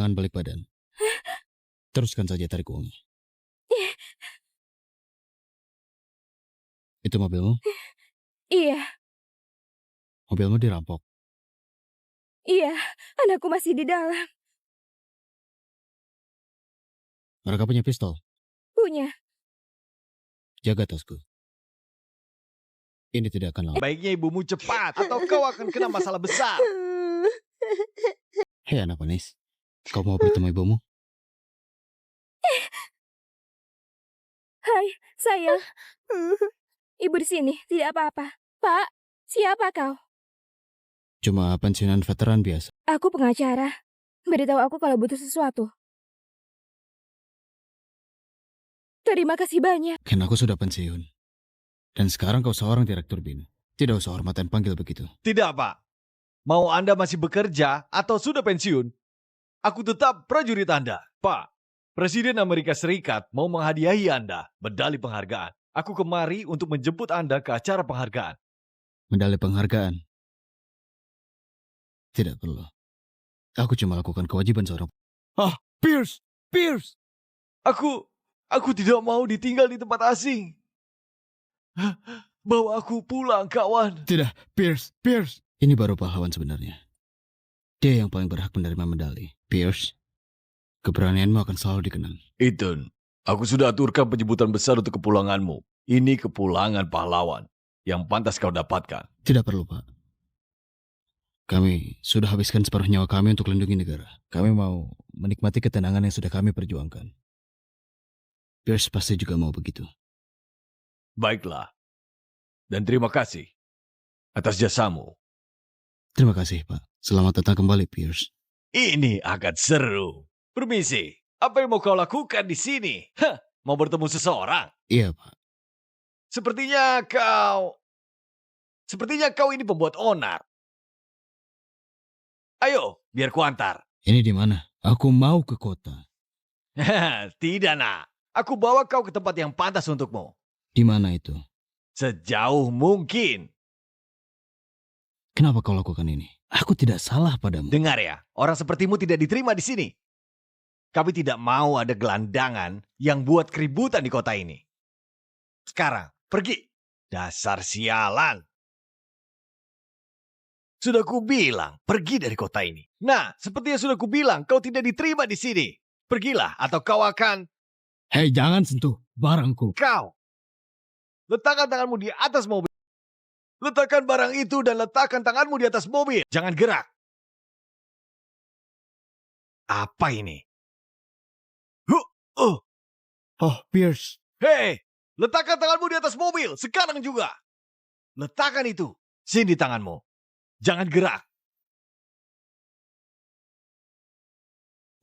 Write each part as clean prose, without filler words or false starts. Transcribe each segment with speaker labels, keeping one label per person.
Speaker 1: jangan balik badan. Teruskan saja tarik uangnya. Itu mobilmu?
Speaker 2: Iya,
Speaker 1: Mobilmu dirampok.
Speaker 2: iya, anakku masih di dalam.
Speaker 1: Mereka punya pistol.
Speaker 2: Punya.
Speaker 1: Jaga tasku. Ini tidak akan lama.
Speaker 3: Baiknya ibumu cepat, atau kau akan kena masalah besar.
Speaker 1: Hei anak manis, kau mau bertemu ibumu?
Speaker 2: Hai, sayang. Ibu di sini, tidak apa-apa. Pak, siapa kau?
Speaker 1: Cuma pensiunan veteran biasa.
Speaker 2: Aku pengacara. Beritahu aku kalau butuh sesuatu. Terima kasih banyak.
Speaker 1: Kan aku sudah pensiun. Dan sekarang kau seorang direktur BIN. Tidak usah hormatan panggil begitu.
Speaker 3: Tidak, Pak. Mau Anda masih bekerja atau sudah pensiun, aku tetap prajurit Anda. Pak, Presiden Amerika Serikat mau menghadiahi Anda medali penghargaan. Aku kemari untuk menjemput Anda ke acara penghargaan.
Speaker 1: Medali penghargaan. Tidak perlu. Aku cuma lakukan kewajiban seorang.
Speaker 3: Pierce! Pierce! Aku tidak mau ditinggal di tempat asing. Bawa aku pulang, kawan.
Speaker 1: Tidak, Pierce. Ini baru pahlawan sebenarnya. Dia yang paling berhak menerima medali. Pierce, keberanianmu akan selalu dikenang.
Speaker 3: Ethan, aku sudah aturkan penyebutan besar untuk kepulanganmu. Ini kepulangan pahlawan yang pantas kau dapatkan.
Speaker 1: Tidak perlu, Pak. Kami sudah habiskan separuh nyawa kami untuk lindungi negara. Kami mau menikmati ketenangan yang sudah kami perjuangkan. Pierce pasti juga mau begitu.
Speaker 3: Baiklah. Dan terima kasih atas jasamu.
Speaker 1: Terima kasih, Pak. Selamat datang kembali, Pierce.
Speaker 3: Ini akan seru. Permisi, apa yang mau kau lakukan di sini? Mau bertemu seseorang?
Speaker 1: Iya, Pak.
Speaker 3: Sepertinya kau ini pembuat onar. Ayo, biar kuantar.
Speaker 1: Ini di mana? Aku mau ke kota.
Speaker 3: Tidak, nak. Aku bawa kau ke tempat yang pantas untukmu.
Speaker 1: Di mana itu?
Speaker 3: Sejauh mungkin.
Speaker 1: Kenapa kau lakukan ini? Aku tidak salah padamu.
Speaker 3: Dengar ya, orang sepertimu tidak diterima di sini. Kami tidak mau ada gelandangan yang buat keributan di kota ini. Sekarang, pergi. Dasar sialan. Sudah kubilang, pergi dari kota ini. Nah, seperti yang sudah kubilang, kau tidak diterima di sini. Pergilah, atau kau akan...
Speaker 1: Hei, jangan sentuh barangku.
Speaker 3: Kau. Letakkan tanganmu di atas mobil. Letakkan barang itu dan letakkan tanganmu di atas mobil. Jangan gerak. Apa ini?
Speaker 1: Oh, Pierce.
Speaker 3: Hei, letakkan tanganmu di atas mobil. Sekarang juga. Letakkan itu. Sini tanganmu. Jangan gerak.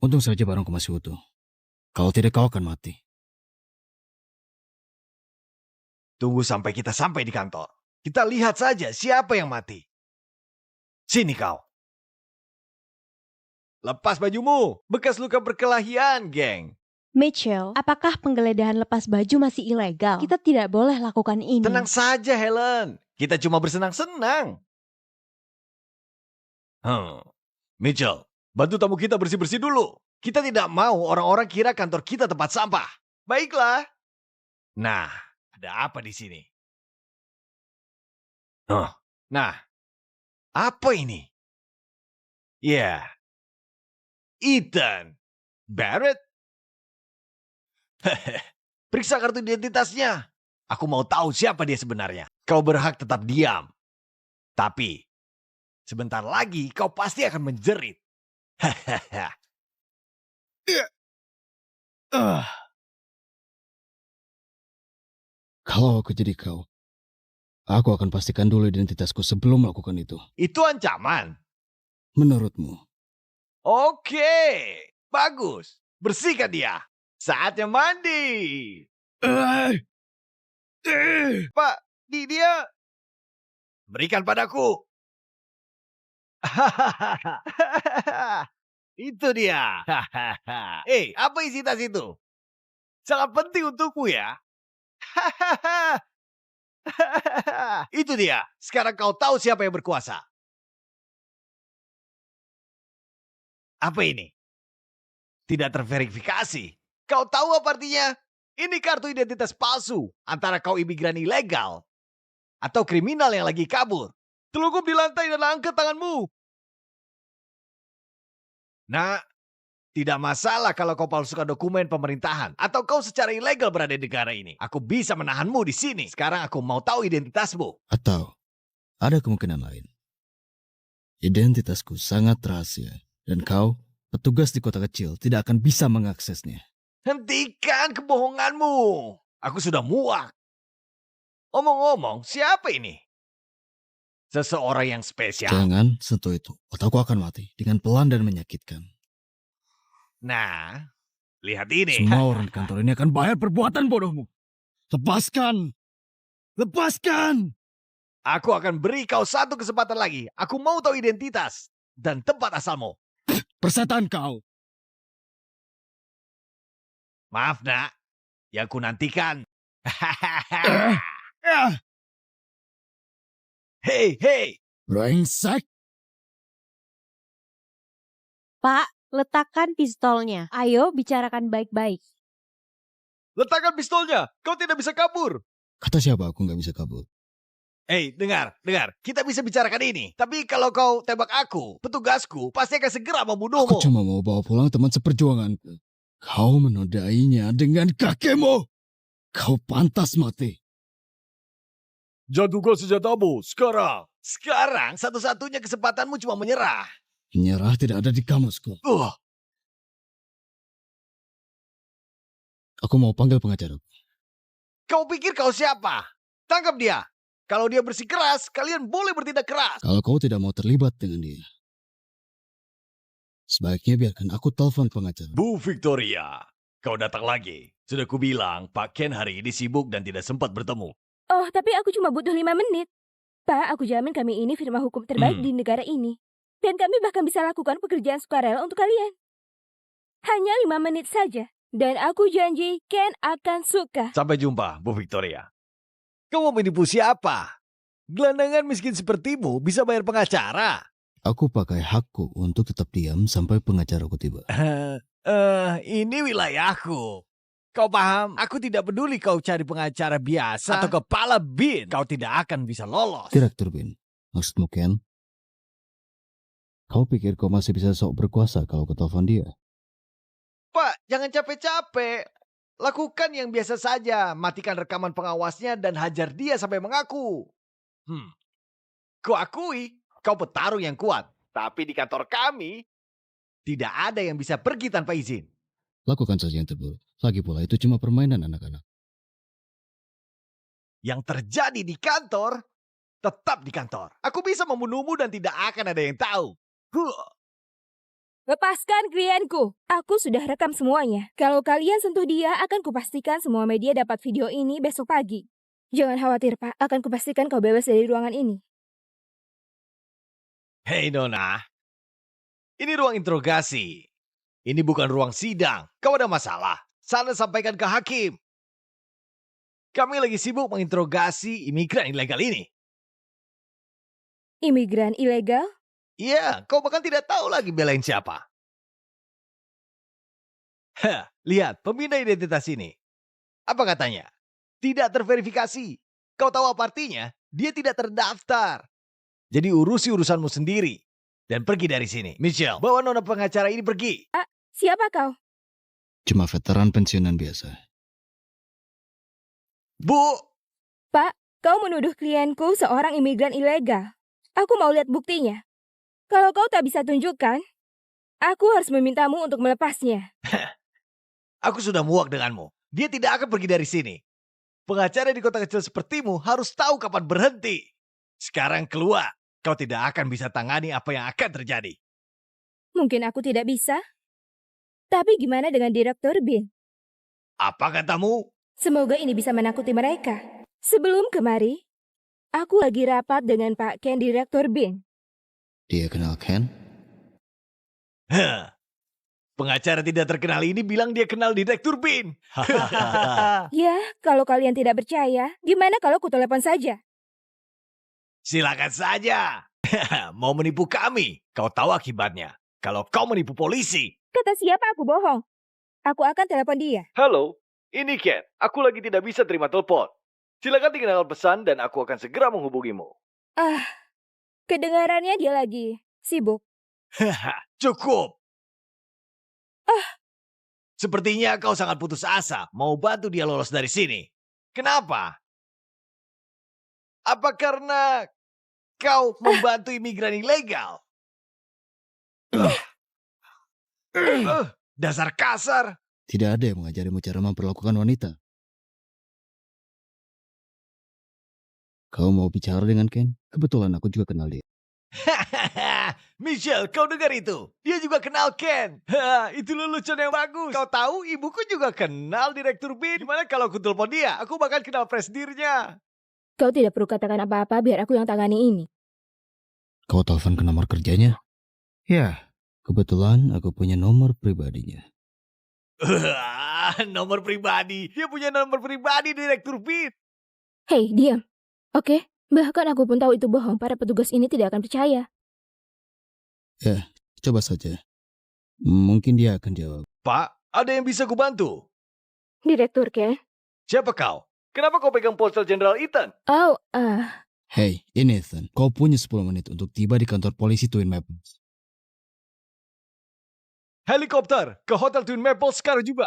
Speaker 1: Untung saja barangku masih utuh. Kalau tidak, kau akan mati.
Speaker 3: Tunggu sampai kita sampai di kantor. Kita lihat saja siapa yang mati. Sini kau. Lepas bajumu. Bekas luka perkelahian, geng.
Speaker 4: Mitchell, apakah penggeledahan lepas baju masih ilegal? Kita tidak boleh lakukan ini.
Speaker 3: Tenang saja, Helen. Kita cuma bersenang-senang. Mitchell, bantu tamu kita bersih-bersih dulu. Kita tidak mau orang-orang kira kantor kita tempat sampah. Baiklah. Nah, ada apa di sini? Nah, apa ini? Ya, Ethan Barrett. Periksa kartu identitasnya. Aku mau tahu siapa dia sebenarnya. Kau berhak tetap diam. Tapi, sebentar lagi kau pasti akan menjerit.
Speaker 1: Kalau aku jadi kau, aku akan pastikan dulu identitasku sebelum melakukan itu.
Speaker 3: Itu ancaman.
Speaker 1: Menurutmu?
Speaker 3: Oke, bagus. Bersihkan dia. Saatnya mandi. Pak, dia. Berikan padaku. Itu dia. Apa isi tas itu? Sangat penting untukmu ya. Itu dia. Sekarang kau tahu siapa yang berkuasa. Apa ini? tidak terverifikasi. Kau tahu apa artinya? Ini kartu identitas palsu antara kau imigran ilegal atau kriminal yang lagi kabur. Telungkup di lantai dan angkat tanganmu. Nah, tidak masalah kalau kau palsukan dokumen pemerintahan atau kau secara ilegal berada di negara ini. Aku bisa menahanmu di sini. Sekarang aku mau tahu identitasmu.
Speaker 1: Atau ada kemungkinan lain. Identitasku sangat rahasia dan kau, petugas di kota kecil, tidak akan bisa mengaksesnya.
Speaker 3: Hentikan kebohonganmu. Aku sudah muak. Omong-omong, siapa ini? Seseorang yang spesial.
Speaker 1: Jangan sentuh itu. Otakku akan mati dengan pelan dan menyakitkan.
Speaker 3: Nah, lihat ini.
Speaker 1: Semua orang di kantor ini akan bayar perbuatan bodohmu. Lepaskan! Lepaskan!
Speaker 3: Aku akan beri kau satu kesempatan lagi. Aku mau tahu identitas dan tempat asalmu.
Speaker 1: Persetan kau!
Speaker 3: Maaf, nak. Yang ku nantikan. Hei, hei.
Speaker 1: Brengsek!
Speaker 4: Pak, letakkan pistolnya. Ayo bicarakan baik-baik.
Speaker 3: Letakkan pistolnya. Kau tidak bisa kabur.
Speaker 1: Kata siapa aku nggak bisa kabur?
Speaker 3: Hei, dengar. Kita bisa bicarakan ini. Tapi kalau kau tembak aku, petugasku pasti akan segera membunuhmu.
Speaker 1: Aku cuma mau bawa pulang teman seperjuanganku. Kau menodainya dengan kakimu. Kau pantas mati.
Speaker 3: Jatuhkan senjatamu sekarang. Sekarang satu-satunya kesempatanmu cuma menyerah.
Speaker 1: Menyerah tidak ada di kamusku. Aku mau panggil pengacara.
Speaker 3: Kau pikir kau siapa? Tangkap dia. Kalau dia bersikeras, kalian boleh bertindak keras.
Speaker 1: Kalau kau tidak mau terlibat dengan dia, sebaiknya biarkan aku telepon pengacara.
Speaker 3: Bu Victoria, kau datang lagi. Sudah kubilang, Pak Ken hari ini sibuk dan tidak sempat bertemu.
Speaker 2: Oh, tapi aku cuma butuh 5 menit. Pak, aku jamin kami ini firma hukum terbaik di negara ini. Dan kami bahkan bisa lakukan pekerjaan sukarela untuk kalian. Hanya 5 menit saja. Dan aku janji Ken akan suka.
Speaker 3: Sampai jumpa, Bu Victoria. Kau mau menipu siapa? Gelandangan miskin sepertimu bisa bayar pengacara.
Speaker 1: Aku pakai hakku untuk tetap diam sampai pengacaraku tiba.
Speaker 3: Ini wilayahku. Kau paham? Aku tidak peduli kau cari pengacara biasa atau kepala bin. Kau tidak akan bisa lolos.
Speaker 1: Direktur Bin, maksudmu Ken? Kau pikir kau masih bisa sok berkuasa kalau kau telepon dia?
Speaker 3: Pak, jangan capek-capek. Lakukan yang biasa saja. Matikan rekaman pengawasnya dan hajar dia sampai mengaku. Kau akui, kau petarung yang kuat. Tapi di kantor kami, tidak ada yang bisa pergi tanpa izin.
Speaker 1: Lakukan saja yang terburuk. Lagi pula itu cuma permainan anak-anak.
Speaker 3: Yang terjadi di kantor, tetap di kantor. Aku bisa membunuhmu dan tidak akan ada yang tahu.
Speaker 2: Lepaskan klienku. Aku sudah rekam semuanya. Kalau kalian sentuh dia, akan kupastikan semua media dapat video ini besok pagi. Jangan khawatir, Pak. Akan kupastikan kau bebas dari ruangan ini.
Speaker 3: Hei Nona, ini ruang interogasi. Ini bukan ruang sidang. Kau ada masalah? Sana sampaikan ke hakim. Kami lagi sibuk menginterogasi imigran ilegal ini.
Speaker 2: Imigran ilegal?
Speaker 3: Iya, kau bahkan tidak tahu lagi belain siapa. Lihat, pemindah identitas ini. Apa katanya? Tidak terverifikasi. Kau tahu apa artinya? Dia tidak terdaftar. Jadi urusi urusanmu sendiri. Dan pergi dari sini. Michelle, bawa nona pengacara ini pergi.
Speaker 2: Siapa kau?
Speaker 1: Cuma veteran pensiunan biasa.
Speaker 3: Bu!
Speaker 2: Pak, kau menuduh klienku seorang imigran ilegal. Aku mau lihat buktinya. Kalau kau tak bisa tunjukkan, aku harus memintamu untuk melepasnya.
Speaker 3: Aku sudah muak denganmu. Dia tidak akan pergi dari sini. Pengacara di kota kecil sepertimu harus tahu kapan berhenti. Sekarang keluar. Kau tidak akan bisa tangani apa yang akan terjadi.
Speaker 2: Mungkin aku tidak bisa. Tapi gimana dengan Direktur Bin?
Speaker 3: Apa katamu?
Speaker 2: Semoga ini bisa menakuti mereka. Sebelum kemari, aku lagi rapat dengan Pak Ken Direktur Bin.
Speaker 1: Dia kenal Ken?
Speaker 3: Pengacara tidak terkenal ini bilang dia kenal Direktur Bin.
Speaker 2: Ya, kalau kalian tidak percaya, gimana kalau ku telepon saja?
Speaker 3: Silakan saja. Mau menipu kami? Kau tahu akibatnya. Kalau kau menipu polisi,
Speaker 2: Kata siapa aku bohong? Aku akan telepon dia.
Speaker 3: Halo, ini Ken. Aku lagi tidak bisa terima telepon. Silakan tinggalkan pesan dan aku akan segera menghubungimu.
Speaker 2: Kedengarannya dia lagi sibuk.
Speaker 3: Haha, cukup. Sepertinya kau sangat putus asa mau bantu dia lolos dari sini. Kenapa? Apa karena kau membantu imigran ilegal? Dasar kasar.
Speaker 1: Tidak ada yang mengajarimu cara memperlakukan wanita. Kau mau bicara dengan Ken? Kebetulan aku juga kenal dia.
Speaker 3: Michelle, kau dengar itu? Dia juga kenal Ken. Itu lelucon yang bagus. Kau tahu, ibuku juga kenal Direktur Bin. Gimana kalau aku telepon dia? Aku bakal kenal presidirnya.
Speaker 2: Kau tidak perlu katakan apa-apa biar aku yang tangani ini.
Speaker 1: Kau telepon ke nomor kerjanya? Ya, kebetulan aku punya nomor pribadinya.
Speaker 3: Nomor pribadi. Dia punya nomor pribadi Direktur Bin.
Speaker 2: Hei, diam. Oke, bahkan aku pun tahu itu bohong. Para petugas ini tidak akan percaya.
Speaker 1: Ya, coba saja. Mungkin dia akan jawab.
Speaker 3: Pak, ada yang bisa kubantu?
Speaker 2: Direktur Ken?
Speaker 3: Siapa kau? Kenapa kau pegang ponsel Jenderal Ethan?
Speaker 2: Oh,
Speaker 1: Hey, ini Ethan. Kau punya 10 menit untuk tiba di kantor polisi Twin Maples.
Speaker 3: Helikopter ke Hotel Twin Maples sekarang juga.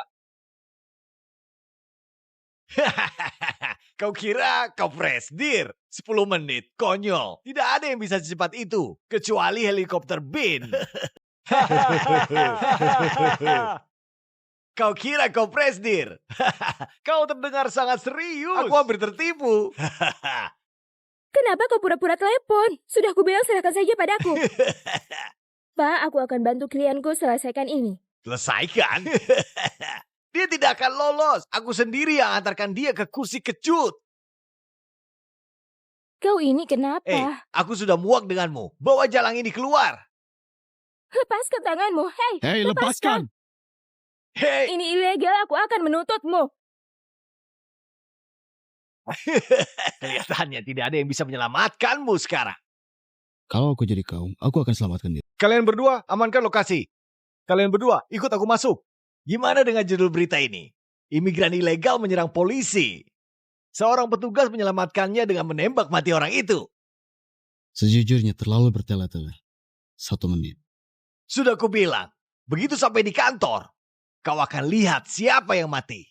Speaker 3: Kau kira kau presidir? 10 menit, konyol. Tidak ada yang bisa secepat itu, kecuali helikopter Bin. Kau kira kau presidir? Kau terdengar sangat serius. Aku hampir tertipu.
Speaker 2: kenapa kau pura-pura telepon? Sudah aku bilang serahkan saja padaku. Pak, aku akan bantu klienku selesaikan ini.
Speaker 3: Selesaikan? Dia tidak akan lolos. Aku sendiri yang antarkan dia ke kursi kecut.
Speaker 2: Kau ini kenapa?
Speaker 3: Aku sudah muak denganmu. Bawa jalang ini keluar.
Speaker 2: Lepaskan tanganmu. Hei,
Speaker 1: Hey, lepaskan!
Speaker 3: Hei,
Speaker 2: ini ilegal. Aku akan menuntutmu.
Speaker 3: kelihatannya tidak ada yang bisa menyelamatkanmu sekarang.
Speaker 1: Kalau aku jadi kau, aku akan selamatkan dia.
Speaker 3: Kalian berdua amankan lokasi. Kalian berdua ikut aku masuk. Gimana dengan judul berita ini? Imigran ilegal menyerang polisi. Seorang petugas menyelamatkannya dengan menembak mati orang itu.
Speaker 1: Sejujurnya terlalu bertele-tele. 1 menit.
Speaker 3: Sudah kubilang, begitu sampai di kantor, kau akan lihat siapa yang mati.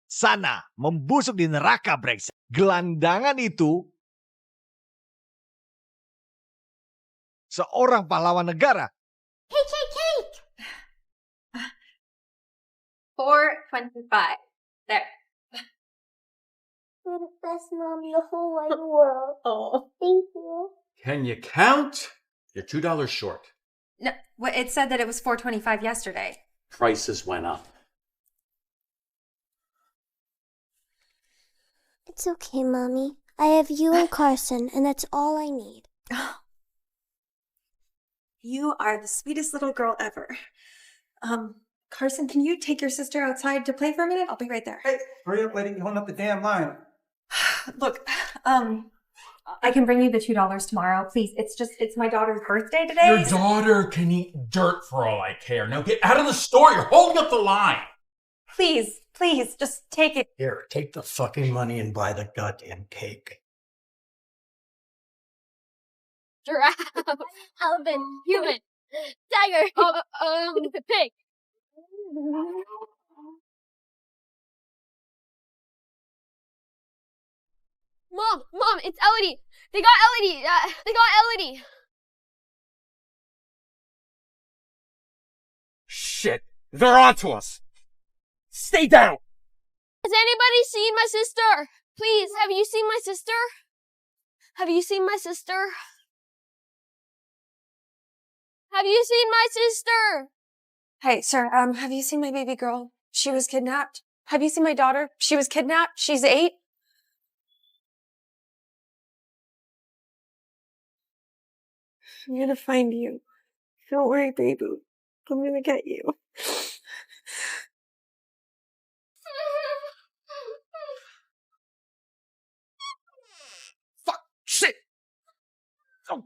Speaker 3: Sana, membusuk di neraka brengsek. Gelandangan itu seorang pahlawan negara.
Speaker 5: Cake. 4.25. There.
Speaker 6: You're the best mom in the whole wide world.
Speaker 5: Oh.
Speaker 6: Thank you.
Speaker 7: Can you count? You're $2 short.
Speaker 5: No, it said that it was 4.25 yesterday.
Speaker 7: Prices went up.
Speaker 6: It's okay, Mommy. I have you and Carson, and that's all I need.
Speaker 5: You are the sweetest little girl ever. Carson, can you take your sister outside to play for a minute? I'll be right there.
Speaker 8: Hey, hurry up, lady. You're holding up the damn line.
Speaker 5: Look, I can bring you the $2 tomorrow. Please, it's my daughter's birthday today.
Speaker 7: Your daughter can eat dirt for all I care. Now get out of the store. You're holding up the line.
Speaker 5: Please, just take it.
Speaker 8: Here, take the fucking money and buy the goddamn cake.
Speaker 6: Giraffe, elephant, human, tiger, pig. Mom, it's Elodie. They got Elodie.
Speaker 7: Shit. They're onto us. Stay down.
Speaker 6: Has anybody seen my sister? Please, have you seen my sister? Have you seen my sister? Have you seen my sister?
Speaker 5: Hey, sir, have you seen my baby girl? She was kidnapped. Have you seen my daughter? She was kidnapped. She's 8. I'm gonna find you. Don't worry, baby. I'm gonna get you.
Speaker 7: Fuck. Shit. Oh.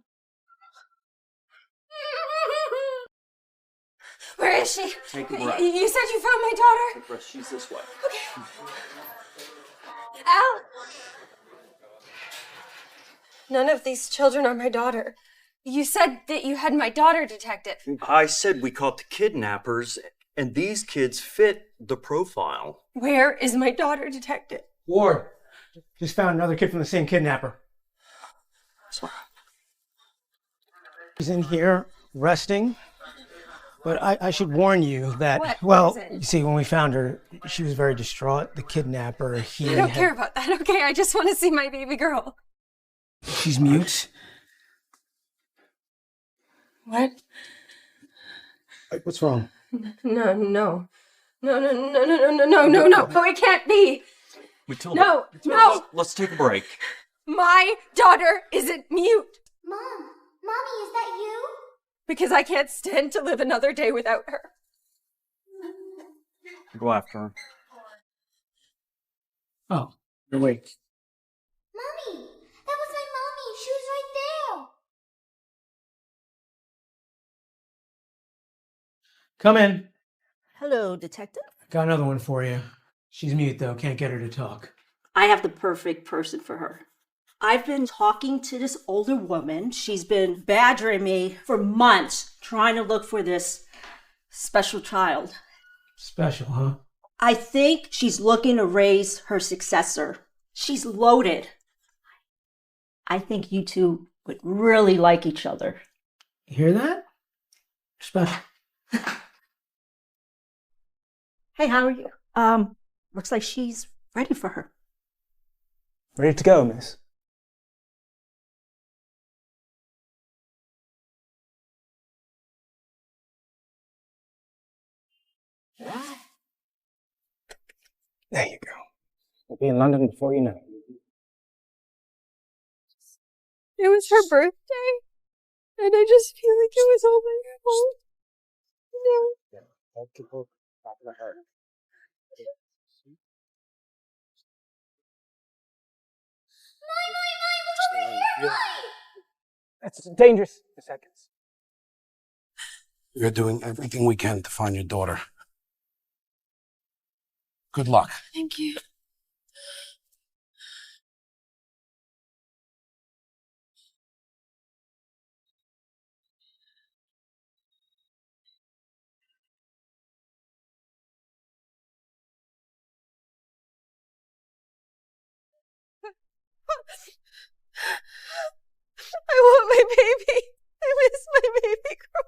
Speaker 5: is she?
Speaker 9: Take a breath.
Speaker 5: You said you found my daughter?
Speaker 9: She's this way.
Speaker 5: Okay. Al! None of these children are my daughter. You said that you had my daughter, Detective.
Speaker 9: I said we caught the kidnappers, and these kids fit the profile.
Speaker 5: Where is my daughter, Detective?
Speaker 8: Ward, just found another kid from the same kidnapper. He's in here resting, but I should warn you that,
Speaker 5: What
Speaker 8: well,
Speaker 5: is it?
Speaker 8: you see, when we found her, she was very distraught. The kidnapper,
Speaker 5: I don't care about that, okay? I just want to see my baby girl.
Speaker 8: She's mute.
Speaker 5: What?
Speaker 8: What's wrong?
Speaker 5: No, it can't be.
Speaker 9: Matilda,
Speaker 5: No, no.
Speaker 9: Let's take a break.
Speaker 5: My daughter isn't mute.
Speaker 10: Mom, Mommy, is that you?
Speaker 5: Because I can't stand to live another day without her.
Speaker 9: Go after her.
Speaker 8: Oh, you're awake.
Speaker 10: Mommy, that was my mommy. She was right there.
Speaker 8: Come in.
Speaker 11: Hello, Detective.
Speaker 8: Got another one for you. She's mute, though. Can't get her to talk.
Speaker 11: I have the perfect person for her. I've been talking to this older woman. She's been badgering me for months, trying to look for this special child.
Speaker 8: Special, huh?
Speaker 11: I think she's looking to raise her successor. She's loaded. I think you two would really like each other.
Speaker 8: You hear that? Special.
Speaker 11: Hey, how are you? Looks like she's ready for her.
Speaker 8: Ready to go, miss. There you go. We'll be in London before you know it.
Speaker 6: It was her birthday, and I just feel like it was all my fault. No.
Speaker 8: Don't keep her back of the heart. That's dangerous. In seconds.
Speaker 12: We're doing everything we can to find your daughter. Good luck.
Speaker 6: Thank you. I want my baby. I miss my baby girl.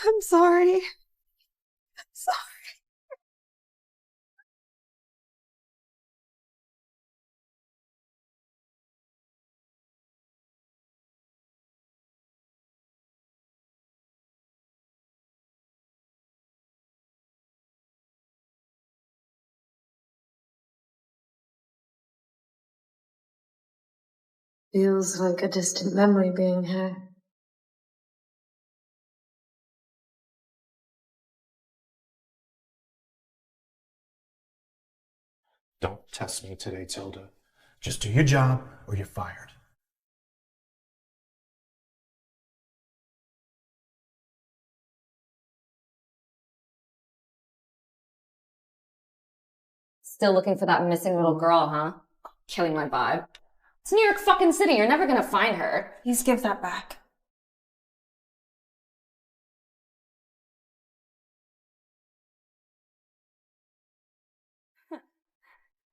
Speaker 6: I'm sorry. I'm sorry.
Speaker 13: Feels like a distant memory being here.
Speaker 8: Don't test me today, Tilda. Just do your job or you're fired.
Speaker 14: Still looking for that missing little girl, huh? Killing my vibe. It's New York fucking City. You're never gonna find her.
Speaker 5: Please give that back.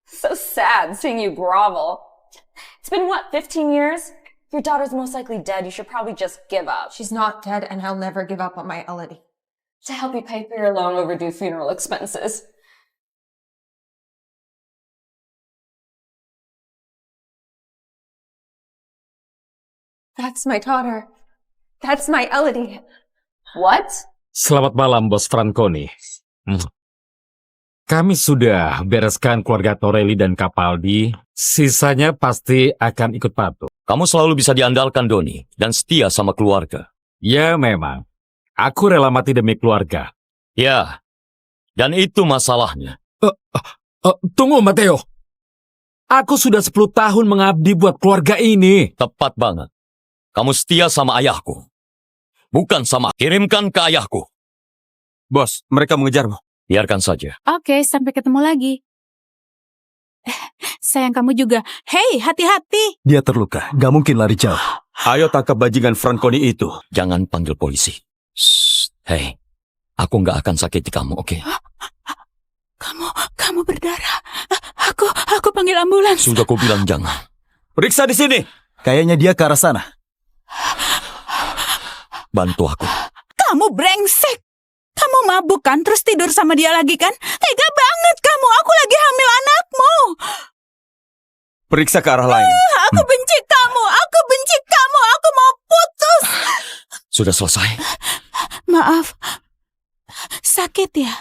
Speaker 14: So sad seeing you grovel. It's been what, 15 years? Your daughter's most likely dead. You should probably just give up.
Speaker 5: She's not dead, and I'll never give up on my Elodie.
Speaker 14: To help you pay for your long overdue funeral expenses.
Speaker 5: That's my daughter. That's my Elodie.
Speaker 14: What?
Speaker 15: Selamat malam, Bos Franconi. Kami sudah bereskan keluarga Torelli dan Capaldi. Sisanya pasti akan ikut patuh.
Speaker 16: Kamu selalu bisa diandalkan, Doni, dan setia sama keluarga.
Speaker 15: Ya, memang. Aku rela mati demi keluarga.
Speaker 16: Ya, dan itu masalahnya.
Speaker 15: Tunggu, Matteo. Aku sudah 10 tahun mengabdi buat keluarga ini.
Speaker 16: Tepat banget. Kamu setia sama ayahku. bukan sama. Kirimkan ke ayahku.
Speaker 12: Bos, mereka mengejarmu.
Speaker 16: Biarkan saja.
Speaker 17: Oke, sampai ketemu lagi. Sayang kamu juga. Hei, hati-hati.
Speaker 18: Dia terluka, gak mungkin lari jauh.
Speaker 12: Ayo tangkap bajingan Franconi itu.
Speaker 16: Jangan panggil polisi. Shh. Hei, aku nggak akan sakiti kamu, oke?
Speaker 17: Kamu berdarah. Aku panggil ambulans.
Speaker 16: Sudah aku bilang jangan.
Speaker 12: Periksa di sini.
Speaker 18: Kayaknya dia ke arah sana.
Speaker 16: Bantu aku.
Speaker 17: Kamu brengsek. Kamu mabuk kan, terus tidur sama dia lagi kan? Tega banget kamu, aku lagi hamil anakmu.
Speaker 12: Periksa ke arah lain.
Speaker 17: Aku benci kamu, aku mau putus.
Speaker 16: Sudah selesai?
Speaker 17: Maaf, sakit ya?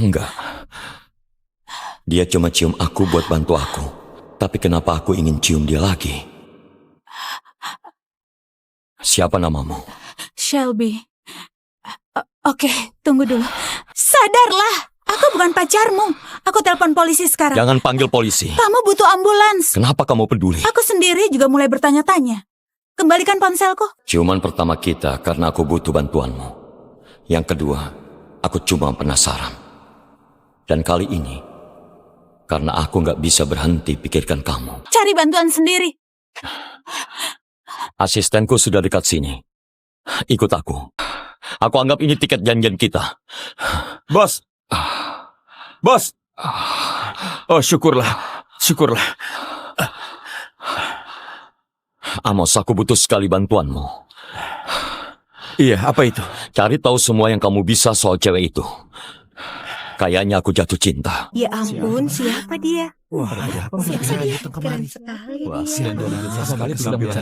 Speaker 16: Enggak. Dia cuma cium aku buat bantu aku. Tapi kenapa aku ingin cium dia lagi? Siapa namamu?
Speaker 17: Shelby. Oke, tunggu dulu. Sadarlah, aku bukan pacarmu. Aku telepon polisi sekarang.
Speaker 16: Jangan panggil polisi.
Speaker 17: Kamu butuh ambulans.
Speaker 16: Kenapa kamu peduli?
Speaker 17: Aku sendiri juga mulai bertanya-tanya. Kembalikan ponselku.
Speaker 16: Ciuman pertama kita karena aku butuh bantuanmu. Yang kedua, aku cuma penasaran. Dan kali ini, karena aku nggak bisa berhenti pikirkan kamu.
Speaker 17: Cari bantuan sendiri.
Speaker 16: Asistenku sudah dekat sini. Ikut aku. Aku anggap ini tiket janjian kita.
Speaker 12: Bos. Bos. Oh, syukurlah.
Speaker 16: Amos, aku butuh sekali bantuanmu.
Speaker 12: Iya, apa itu?
Speaker 16: Cari tahu semua yang kamu bisa soal cewek itu. Kayaknya aku jatuh cinta.
Speaker 19: Ya ampun, siapa dia?
Speaker 16: Keren sekali.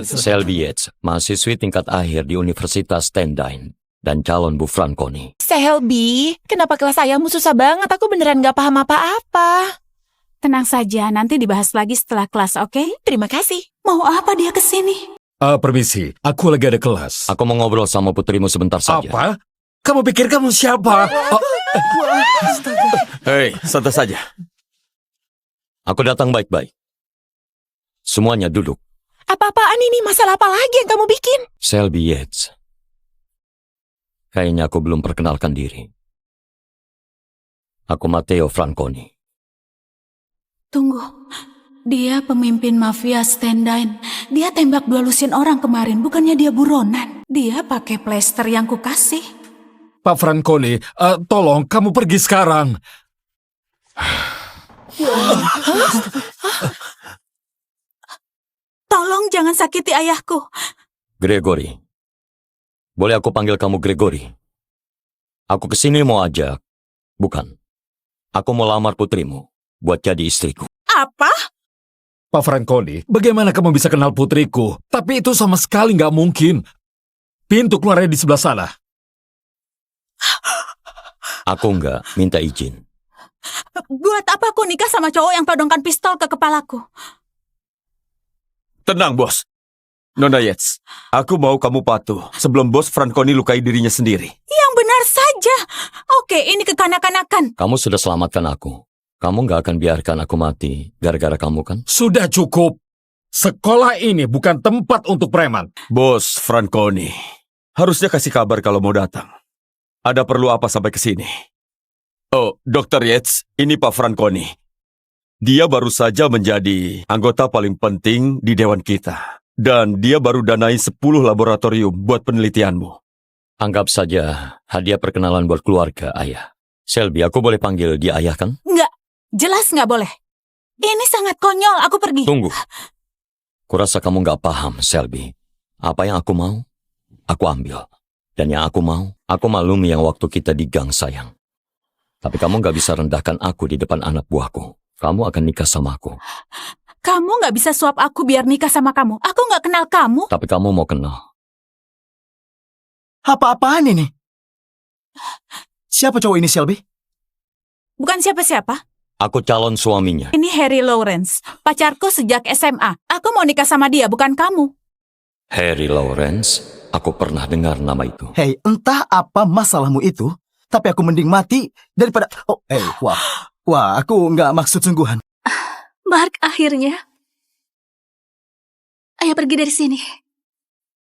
Speaker 16: Shelby Yates, mahasiswi tingkat akhir di Universitas Stendine dan calon Bu Franconi.
Speaker 19: Shelby, kenapa kelas ayahmu susah banget? Aku beneran gak paham apa-apa.
Speaker 17: Tenang saja, nanti dibahas lagi setelah kelas, oke?
Speaker 19: Terima kasih.
Speaker 17: Mau apa dia kesini?
Speaker 15: Permisi, aku lagi ada kelas.
Speaker 16: Aku mau ngobrol sama putrimu sebentar saja.
Speaker 15: Apa? Kamu pikir kamu siapa?
Speaker 12: Hei, santai saja.
Speaker 16: Aku datang baik-baik. Semuanya duduk.
Speaker 19: Apa-apaan ini? Masalah apa lagi yang kamu bikin?
Speaker 16: Shelby Yates. Kayaknya aku belum perkenalkan diri. Aku Matteo Franconi.
Speaker 17: Tunggu. Dia pemimpin mafia Stendine. Dia tembak 2 lusin orang kemarin. Bukannya dia buronan. Dia pakai plester yang kukasih.
Speaker 15: Pak Franconi, tolong kamu pergi sekarang.
Speaker 17: Tolong jangan sakiti ayahku.
Speaker 16: Gregory. Boleh aku panggil kamu Gregory? Aku kesini mau ajak. Bukan. Aku mau lamar putrimu buat jadi istriku.
Speaker 17: Apa?
Speaker 15: Pak Franconi, bagaimana kamu bisa kenal putriku? Tapi itu sama sekali nggak mungkin. Pintu keluarnya di sebelah sana.
Speaker 16: Aku nggak minta izin.
Speaker 17: Buat apa aku nikah sama cowok yang todongkan pistol ke kepalaku?
Speaker 12: Tenang, Bos. Nona Yates, aku mau kamu patuh sebelum Bos Franconi lukai dirinya sendiri.
Speaker 17: Yang benar saja. Oke, ini kekanak-kanakan.
Speaker 16: Kamu sudah selamatkan aku. Kamu nggak akan biarkan aku mati gara-gara kamu kan?
Speaker 15: Sudah cukup. Sekolah ini bukan tempat untuk preman.
Speaker 12: Bos Franconi, harusnya kasih kabar kalau mau datang. Ada perlu apa sampai ke sini? Oh, Dr. Yates, ini Pak Franconi. Dia baru saja menjadi anggota paling penting di dewan kita. Dan dia baru danai 10 laboratorium buat penelitianmu.
Speaker 16: Anggap saja hadiah perkenalan buat keluarga ayah. Shelby, aku boleh panggil dia ayah kan?
Speaker 17: Enggak, jelas nggak boleh. Ini sangat konyol, aku pergi.
Speaker 16: Tunggu. Kurasa kamu nggak paham, Shelby. Apa yang aku mau, aku ambil. Dan yang aku mau, aku maklumi yang waktu kita di gang sayang. Tapi kamu nggak bisa rendahkan aku di depan anak buahku. Kamu akan nikah sama aku.
Speaker 17: Kamu nggak bisa suap aku biar nikah sama kamu. Aku nggak kenal kamu.
Speaker 16: Tapi kamu mau kenal.
Speaker 18: Apa-apaan ini? Siapa cowok ini, Shelby?
Speaker 17: Bukan siapa-siapa.
Speaker 16: Aku calon suaminya.
Speaker 17: Ini Harry Lawrence, pacarku sejak SMA. Aku mau nikah sama dia, bukan kamu.
Speaker 16: Harry Lawrence, aku pernah dengar nama itu.
Speaker 18: Hei, entah apa masalahmu itu, tapi aku mending mati daripada... Oh, wah, aku nggak maksud sungguhan.
Speaker 2: Mark, akhirnya. Ayo pergi dari sini.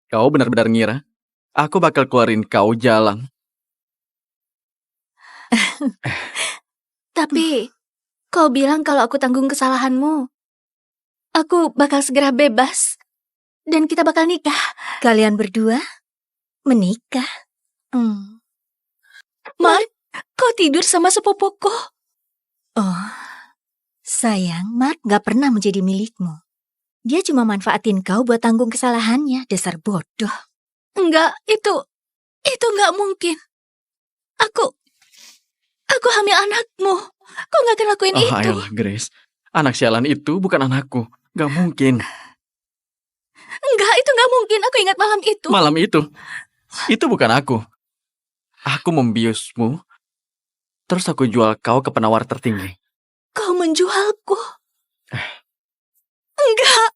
Speaker 1: Kau benar-benar ngira
Speaker 20: Aku bakal keluarin kau jalan.
Speaker 21: Tapi, kau bilang kalau aku tanggung kesalahanmu. Aku bakal segera bebas. Dan kita bakal nikah. Kalian berdua menikah. Mark, kau tidur sama sepupuku. Oh, sayang, Mark gak pernah menjadi milikmu. Dia cuma manfaatin kau buat tanggung kesalahannya. Dasar bodoh. Enggak, itu gak mungkin. Aku hamil anakmu. Kau gak akan lakuin itu.
Speaker 20: Ayolah, Grace. Anak sialan itu bukan anakku. Gak mungkin.
Speaker 21: Enggak, itu gak mungkin. Aku ingat malam itu.
Speaker 20: Malam itu? Itu bukan aku. Aku membiusmu. Terus aku jual kau ke penawar tertinggi.
Speaker 21: Kau menjualku? Enggak.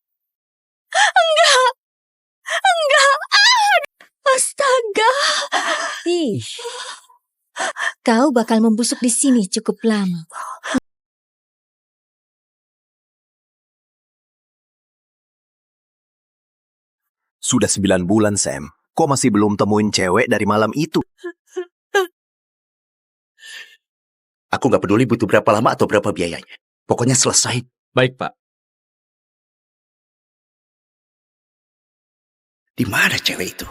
Speaker 21: Astaga. Kau bakal membusuk di sini cukup lama.
Speaker 22: Sudah 9 bulan, Sam. Kok masih belum temuin cewek dari malam itu?
Speaker 23: Aku nggak peduli butuh berapa lama atau berapa biayanya. Pokoknya selesai.
Speaker 20: Baik, Pak.
Speaker 23: Di mana cewek itu?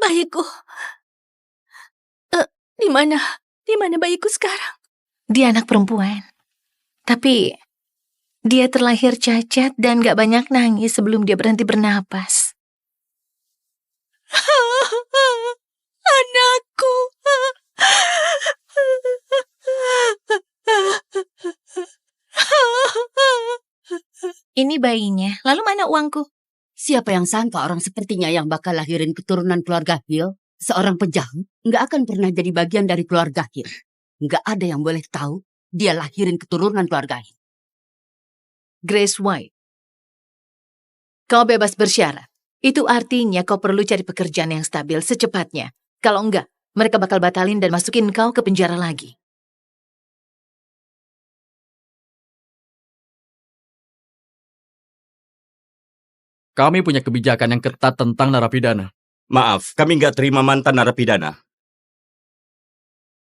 Speaker 21: Bayiku. Di mana bayiku sekarang?
Speaker 19: Dia anak perempuan. Tapi dia terlahir cacat dan gak banyak nangis sebelum dia berhenti bernapas.
Speaker 21: Anakku.
Speaker 19: Ini bayinya. Lalu mana uangku?
Speaker 24: Siapa yang sangka orang sepertinya yang bakal lahirin keturunan keluarga Hill, seorang pejahat, nggak akan pernah jadi bagian dari keluarga Hill. Nggak ada yang boleh tahu dia lahirin keturunan keluarga Hill.
Speaker 19: Grace White, kau bebas bersyarat. Itu artinya kau perlu cari pekerjaan yang stabil secepatnya. Kalau enggak, mereka bakal batalin dan masukin kau ke penjara lagi.
Speaker 20: Kami punya kebijakan yang ketat tentang narapidana.
Speaker 23: Maaf, kami nggak terima mantan narapidana.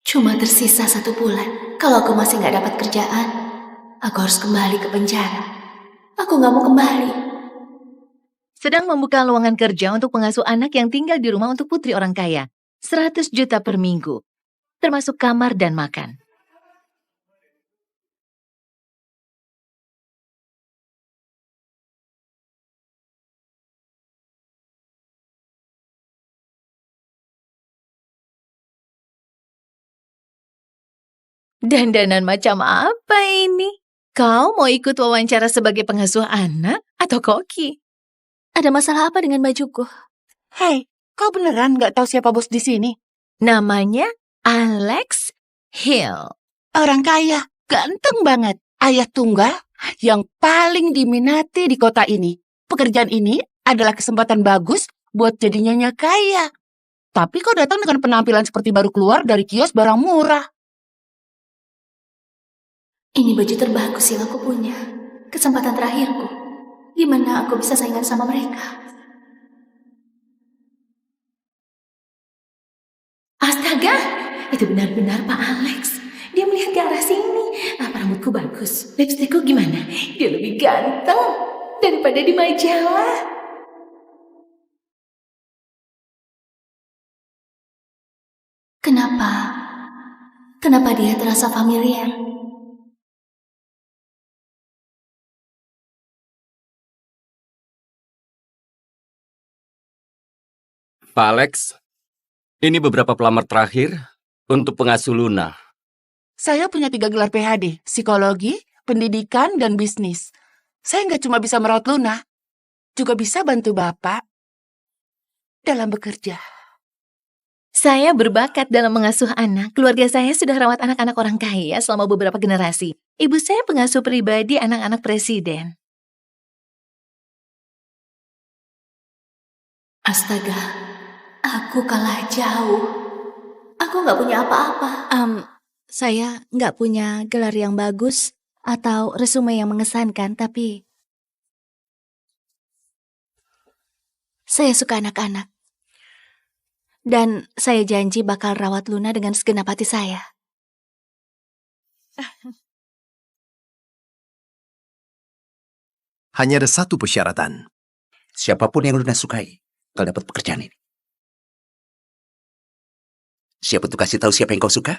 Speaker 17: Cuma tersisa 1 bulan. Kalau aku masih nggak dapat kerjaan, aku harus kembali ke penjara. Aku nggak mau kembali.
Speaker 19: Sedang membuka lowongan kerja untuk pengasuh anak yang tinggal di rumah untuk putri orang kaya. 100 juta per minggu, termasuk kamar dan makan. Dandanan macam apa ini? Kau mau ikut wawancara sebagai pengasuh anak atau koki? Ada masalah apa dengan bajuku?
Speaker 25: Hei, kau beneran nggak tahu siapa bos di sini?
Speaker 19: Namanya Alex Hill.
Speaker 25: Orang kaya, ganteng banget. Ayah tunggal yang paling diminati di kota ini. Pekerjaan ini adalah kesempatan bagus buat jadi nyonya kaya. Tapi kau datang dengan penampilan seperti baru keluar dari kios barang murah.
Speaker 17: Ini baju terbagus yang aku punya. Kesempatan terakhirku. Gimana aku bisa saingan sama mereka? Astaga, itu benar-benar Pak Alex. Dia melihat ke arah sini. Apa rambutku bagus? Lipstikku gimana? Dia lebih ganteng daripada di majalah. Kenapa dia terasa familiar?
Speaker 23: Pak Alex, ini beberapa pelamar terakhir untuk pengasuh Luna.
Speaker 25: Saya punya 3 gelar PhD, psikologi, pendidikan, dan bisnis. Saya nggak cuma bisa merawat Luna, juga bisa bantu Bapak dalam bekerja.
Speaker 19: Saya berbakat dalam mengasuh anak. Keluarga saya sudah rawat anak-anak orang kaya selama beberapa generasi. Ibu saya pengasuh pribadi anak-anak presiden.
Speaker 17: Astaga, aku kalah jauh.
Speaker 21: Aku nggak punya apa-apa. Saya nggak punya gelar yang bagus atau resume yang mengesankan, tapi saya suka anak-anak. Dan saya janji bakal rawat Luna dengan segenap hati saya.
Speaker 22: Hanya ada satu persyaratan. Siapapun yang Luna sukai, bakal dapat pekerjaan ini. Siapa tuh kasih tahu siapa yang kau suka?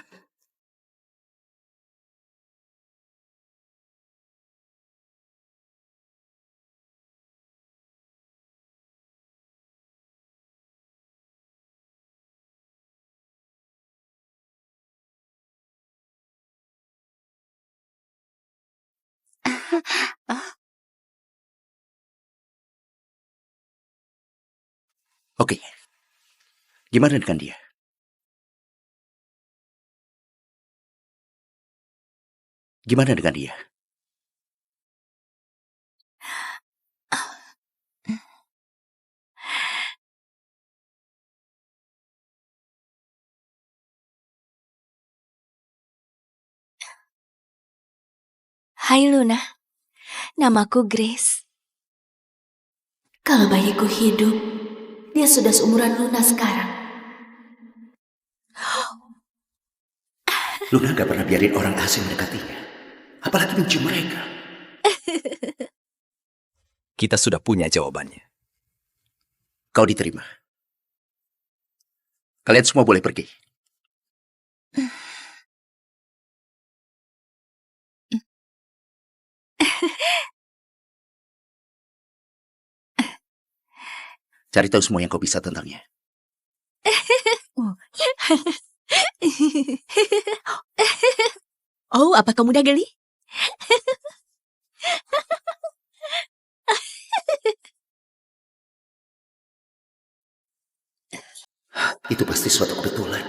Speaker 22: Oke. Gimana dengan dia? Gimana dengan dia?
Speaker 21: Hai Luna, namaku Grace. Kalau bayiku hidup, dia sudah seumuran Luna sekarang.
Speaker 22: Luna gak pernah biarin orang asing mendekatinya. Apalagi mencium mereka. Kita sudah punya jawabannya. Kau diterima. Kalian semua boleh pergi. Cari tahu semua yang kau bisa tentangnya.
Speaker 21: Oh, apa kamu udah geli?
Speaker 22: Itu pasti suatu kebetulan.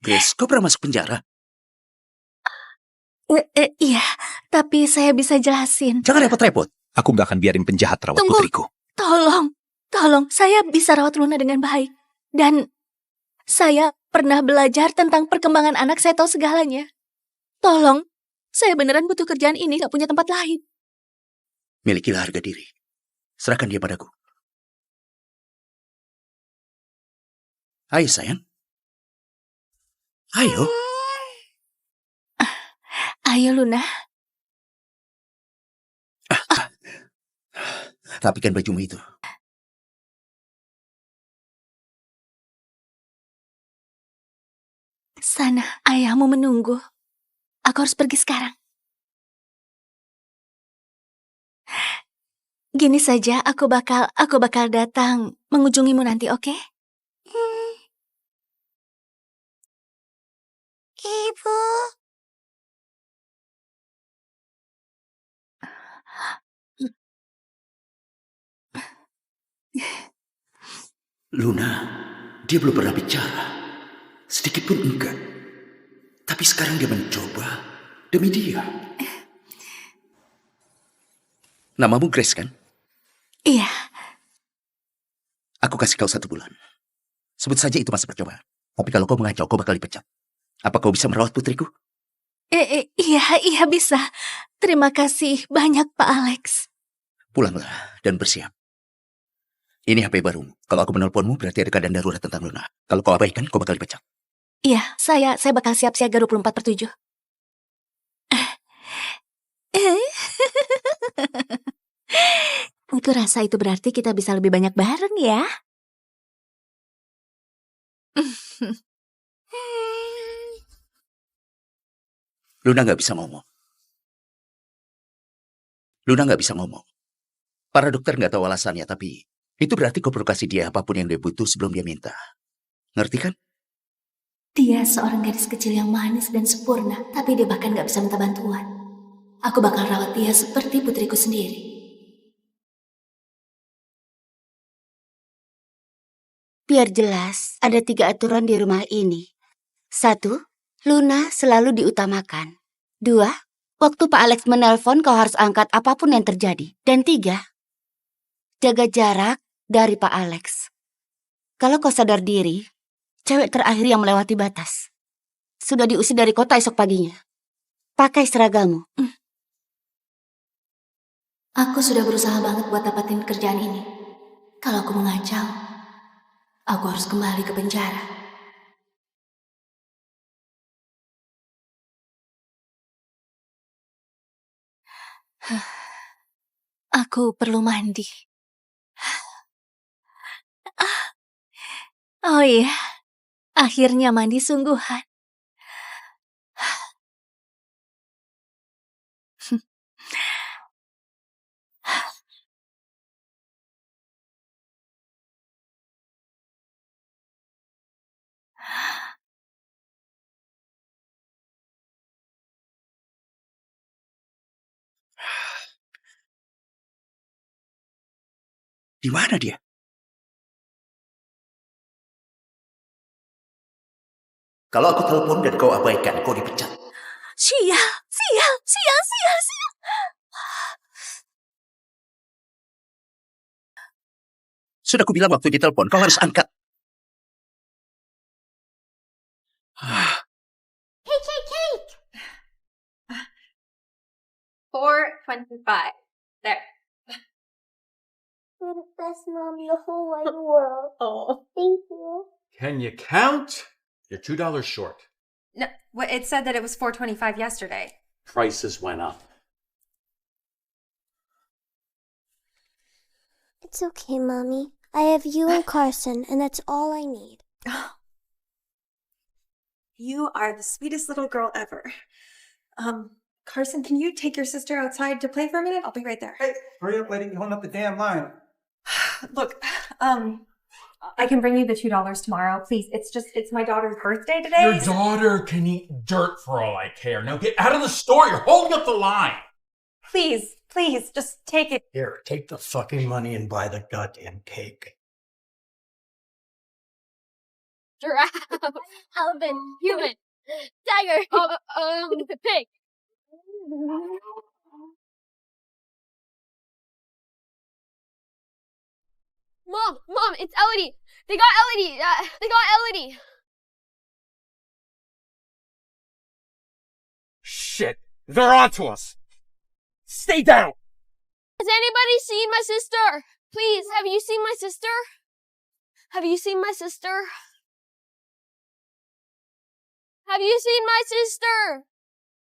Speaker 22: Grace, kau pernah masuk penjara?
Speaker 21: Iya, tapi saya bisa jelasin.
Speaker 22: Jangan repot-repot. Aku gak akan biarin penjahat rawat
Speaker 21: Tunggu.
Speaker 22: putriku.
Speaker 21: Tolong, saya bisa rawat Luna dengan baik. Dan saya pernah belajar tentang perkembangan anak, saya tahu segalanya. Tolong, saya beneran butuh kerjaan ini, gak punya tempat lain.
Speaker 22: Milikilah harga diri. Serahkan dia padaku. Ayo sayang. Ayo.
Speaker 21: Ayo Luna.
Speaker 22: Rapikan bajumu itu.
Speaker 21: Sana, ayahmu menunggu. Aku harus pergi sekarang. Gini saja, aku bakal datang mengunjungimu nanti, oke?
Speaker 3: Ibu.
Speaker 22: Luna, dia belum pernah bicara. Sedikit pun enggak. Tapi sekarang dia mencoba demi dia. Namamu Grace kan?
Speaker 21: Iya.
Speaker 22: Aku kasih kau 1 bulan. Sebut saja itu masa percobaan. Tapi kalau kau mengacau, kau bakal dipecat. Apa kau bisa merawat putriku?
Speaker 21: Iya bisa. Terima kasih banyak Pak Alex.
Speaker 22: Pulanglah dan bersiap. Ini HP barumu. Kalau aku menelponmu berarti ada keadaan darurat tentang Luna. Kalau kau abaikan, kau bakal dipecat.
Speaker 21: Iya, saya bakal siap siaga 24/7. Putu rasa itu berarti kita bisa lebih banyak bareng ya.
Speaker 22: Luna nggak bisa ngomong. Luna nggak bisa ngomong. Para dokter nggak tahu alasannya, tapi itu berarti kau perlu kasih dia apapun yang dia butuh sebelum dia minta. Ngerti kan?
Speaker 21: Dia seorang gadis kecil yang manis dan sempurna, tapi dia bahkan gak bisa minta bantuan. Aku bakal rawat dia seperti putriku sendiri.
Speaker 3: Biar jelas, ada 3 aturan di rumah ini. 1, Luna selalu diutamakan. 2, waktu Pak Alex menelpon kau harus angkat apapun yang terjadi. Dan 3, Jaga jarak dari Pak Alex. Kalau kau sadar diri, cewek terakhir yang melewati batas. Sudah diusir dari kota esok paginya. Pakai seragamu.
Speaker 17: Aku sudah berusaha banget buat dapatin kerjaan ini. Kalau aku mengacau, aku harus kembali ke penjara.
Speaker 21: Aku perlu mandi. Oh iya, akhirnya mandi sungguhan.
Speaker 22: Di mana dia? Kalau aku telepon dan kau abaikan, kau dipecat.
Speaker 21: Sial.
Speaker 22: Sudah kubilang waktu ditelepon, kau harus angkat.
Speaker 5: Cake! 4.25. There.
Speaker 4: You're the best mom in the whole wide world.
Speaker 5: Oh.
Speaker 4: Thank you.
Speaker 7: Can you count? You're $2 short.
Speaker 5: No, it said that it was 4.25 yesterday.
Speaker 7: Prices went up.
Speaker 4: It's okay, Mommy. I have you and Carson, and that's all I need.
Speaker 5: You are the sweetest little girl ever. Carson, can you take your sister outside to play for a minute? I'll be right there.
Speaker 8: Hey, hurry up, lady. You're holding up the damn line.
Speaker 5: Look, I can bring you the $2 tomorrow. Please, it's my daughter's birthday today.
Speaker 7: Your daughter can eat dirt for all I care. Now get out of the store. You're holding up the line.
Speaker 5: Please, just take it.
Speaker 8: Here, take the fucking money and buy the goddamn cake.
Speaker 6: Giraffe. Elephant. Human. Tiger. Pig. Mom, it's Elodie. They got Elodie.
Speaker 7: Shit. They're onto us. Stay down.
Speaker 6: Has anybody seen my sister? Please, have you seen my sister? Have you seen my sister? Have you seen my sister?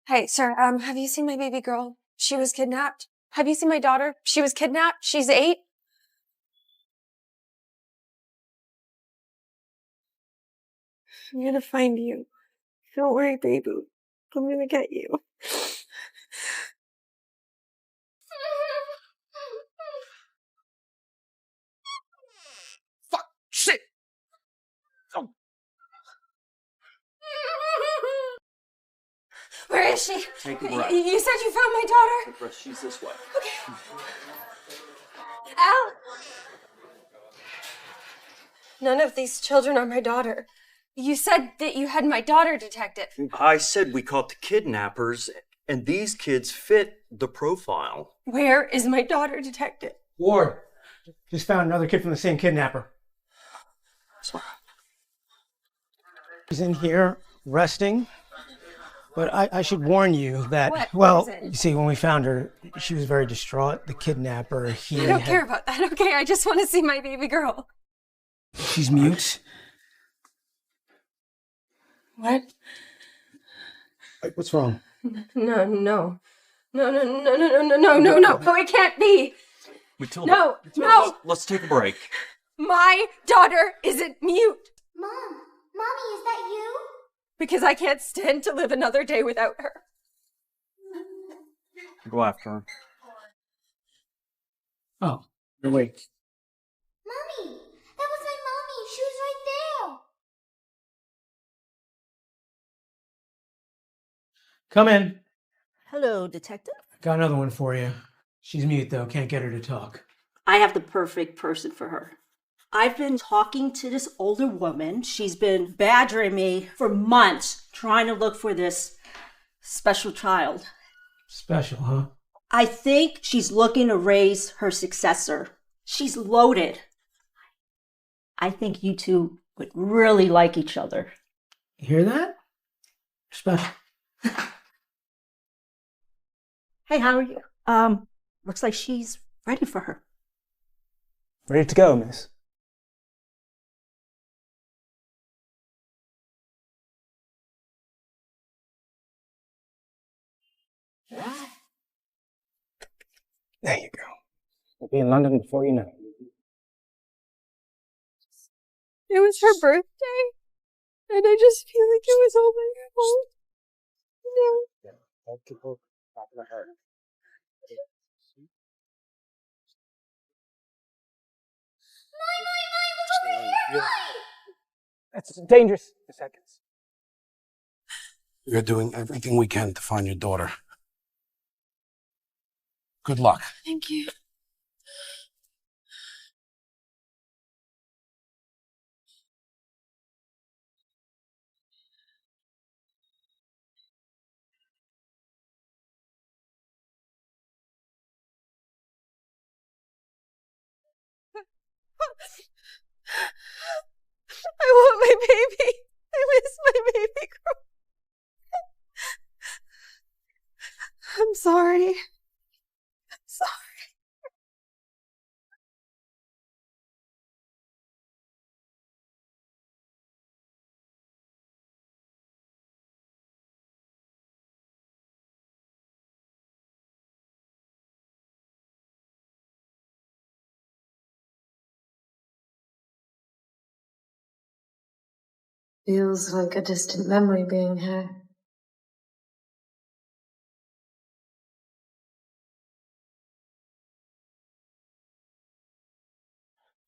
Speaker 5: Hey, sir, have you seen my baby girl? She was kidnapped. Have you seen my daughter? She was kidnapped. She's 8. I'm gonna find you. Don't worry, baby. I'm gonna get you.
Speaker 7: Fuck. Shit. Oh.
Speaker 5: Where is she?
Speaker 7: Take a breath.
Speaker 5: You said you found my daughter?
Speaker 7: She's this way.
Speaker 5: Okay. Al! None of these children are my daughter. You said that you had my daughter detected.
Speaker 9: I said we caught the kidnappers, and these kids fit the profile.
Speaker 5: Where is my daughter detected?
Speaker 8: Ward, just found another kid from the same kidnapper. He's in here resting, but I should warn you that,
Speaker 5: What is it?
Speaker 8: you see, when we found her, she was very distraught. The kidnapper,
Speaker 5: I don't care about that, okay? I just want to see my baby girl.
Speaker 8: She's mute.
Speaker 5: What?
Speaker 8: What's wrong?
Speaker 5: No, it can't be.
Speaker 9: Matilda,
Speaker 5: No.
Speaker 9: Let's take a break.
Speaker 5: My daughter isn't mute.
Speaker 4: Mommy, is that you?
Speaker 5: Because I can't stand to live another day without her.
Speaker 9: Go after her.
Speaker 8: Oh, you're awake.
Speaker 4: Mommy, that was my mommy. She was right there.
Speaker 8: Come in.
Speaker 10: Hello, detective.
Speaker 8: Got another one for you. She's mute, though. Can't get her to talk.
Speaker 10: I have the perfect person for her. I've been talking to this older woman. She's been badgering me for months, trying to look for this special child.
Speaker 8: Special, huh?
Speaker 10: I think she's looking to raise her successor. She's loaded. I think you two would really like each other.
Speaker 8: You hear that? Special.
Speaker 10: Hey, how are you? Looks like she's ready for her.
Speaker 8: Ready to go, miss. There you go. We'll be in London before you know it.
Speaker 6: It was her birthday, and I just feel like it was all my fault. No.
Speaker 8: Don't keep talking about her. That's dangerous. In seconds.
Speaker 11: We're doing everything we can to find your daughter. Good luck.
Speaker 6: Thank you. I want my baby. I miss my baby girl. I'm sorry. I'm sorry.
Speaker 12: Feels like a distant memory being here.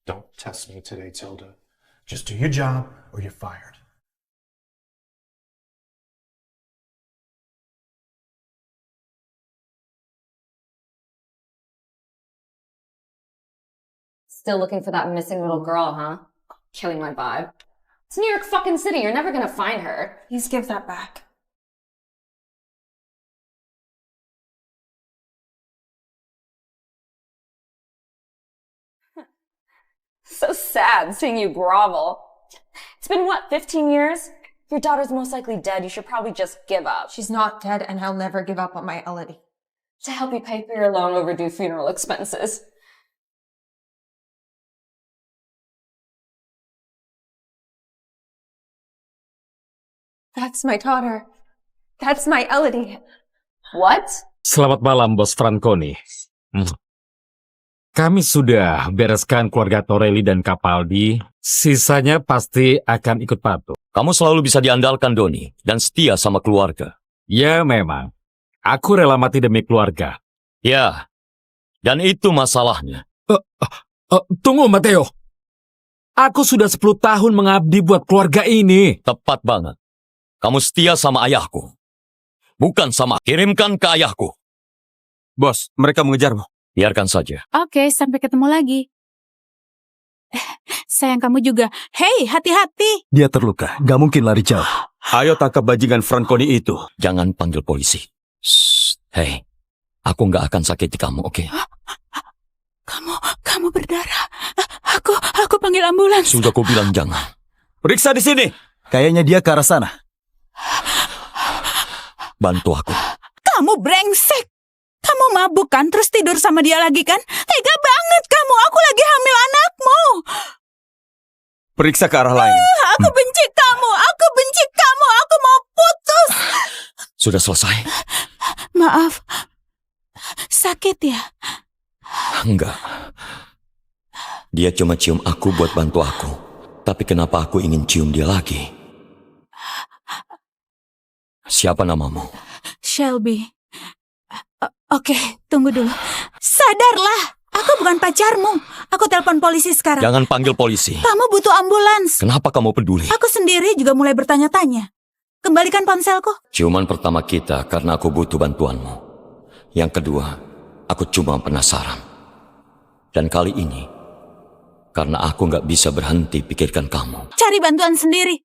Speaker 11: Don't test me today, Tilda. Just do your job or you're fired.
Speaker 13: Still looking for that missing little girl, huh? Killing my vibe. It's New York fucking City. You're never gonna find her.
Speaker 5: Please give that back.
Speaker 13: So sad seeing you grovel. It's been, what, 15 years? Your daughter's most likely dead. You should probably just give up.
Speaker 5: She's not dead, and I'll never give up on my Elodie.
Speaker 13: To help you pay for your long overdue funeral expenses.
Speaker 5: That's my daughter. That's my Elodie.
Speaker 13: What?
Speaker 14: Selamat malam, Bos Franconi. Kami sudah bereskan keluarga Torelli dan Capaldi. Sisanya pasti akan ikut patuh.
Speaker 16: Kamu selalu bisa diandalkan, Doni, dan setia sama keluarga.
Speaker 14: Ya, memang. Aku rela mati demi keluarga.
Speaker 16: Ya, dan itu masalahnya.
Speaker 14: Tunggu, Matteo. Aku sudah 10 tahun mengabdi buat keluarga ini.
Speaker 16: Tepat banget. Kamu setia sama ayahku. Bukan sama kirimkan ke ayahku.
Speaker 14: Bos, mereka mengejarmu.
Speaker 16: Biarkan saja.
Speaker 17: Oke, sampai ketemu lagi. Sayang kamu juga. Hei, hati-hati.
Speaker 18: Dia terluka, gak mungkin lari jauh.
Speaker 14: Ayo tangkap bajingan Franconi itu.
Speaker 16: Jangan panggil polisi. Shh. Hei, aku gak akan sakiti kamu, oke?
Speaker 17: Kamu berdarah. Aku panggil ambulans.
Speaker 16: Sudah aku bilang jangan.
Speaker 14: Periksa di sini.
Speaker 18: Kayaknya dia ke arah sana.
Speaker 16: Bantu aku.
Speaker 17: Kamu brengsek. Kamu mabuk kan, terus tidur sama dia lagi kan? Tega banget kamu, aku lagi hamil anakmu.
Speaker 14: Periksa ke arah lain.
Speaker 17: Aku benci kamu, aku mau putus.
Speaker 16: Sudah selesai?
Speaker 17: Maaf, sakit ya?
Speaker 16: Enggak. Dia cuma cium aku buat bantu aku. Tapi kenapa aku ingin cium dia lagi? Siapa namamu?
Speaker 17: Shelby. Oke, tunggu dulu. Sadarlah, aku bukan pacarmu. Aku telepon polisi sekarang.
Speaker 16: Jangan panggil polisi.
Speaker 17: Kamu butuh ambulans.
Speaker 16: Kenapa kamu peduli?
Speaker 17: Aku sendiri juga mulai bertanya-tanya. Kembalikan ponselku.
Speaker 16: Ciuman pertama kita karena aku butuh bantuanmu. Yang kedua, aku cuma penasaran. Dan kali ini, karena aku nggak bisa berhenti pikirkan kamu.
Speaker 17: Cari bantuan sendiri.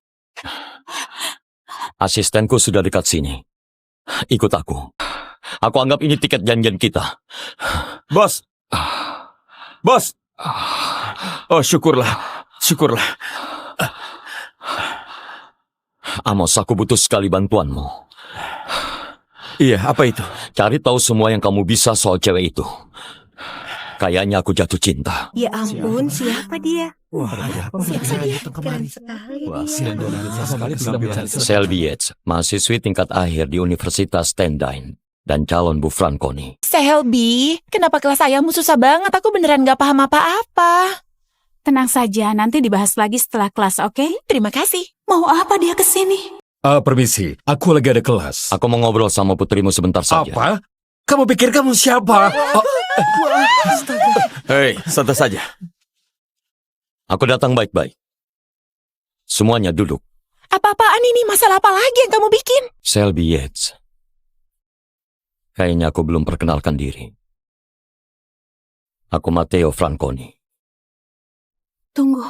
Speaker 16: Asistenku sudah dekat sini. Ikut aku. Aku anggap ini tiket janjian kita.
Speaker 14: Bos. Bos.
Speaker 23: Oh, syukurlah. Syukurlah.
Speaker 16: Amos, aku butuh sekali bantuanmu.
Speaker 23: Iya, apa itu?
Speaker 16: Cari tahu semua yang kamu bisa soal cewek itu. Kayaknya aku jatuh cinta.
Speaker 21: Ya ampun, siapa dia? Siapa dia? Keren sekali dia.
Speaker 16: Selby Yates, mahasiswi tingkat akhir di Universitas Stendine dan calon Bu Franconi.
Speaker 1: Selby, kenapa kelas ayahmu susah banget? Aku beneran gak paham apa-apa.
Speaker 17: Tenang saja, nanti dibahas lagi setelah kelas, oke?
Speaker 1: Terima kasih.
Speaker 17: Mau apa dia kesini?
Speaker 14: Permisi, aku lagi ada kelas.
Speaker 16: Aku mau ngobrol sama putrimu sebentar saja.
Speaker 14: Apa? Kamu pikir kamu siapa?
Speaker 23: Hei, santai saja.
Speaker 16: Aku datang baik-baik. Semuanya duduk.
Speaker 1: Apa-apaan ini? Masalah apa lagi yang kamu bikin?
Speaker 16: Selby Yates. Kayaknya aku belum perkenalkan diri. Aku Matteo Franconi.
Speaker 17: Tunggu.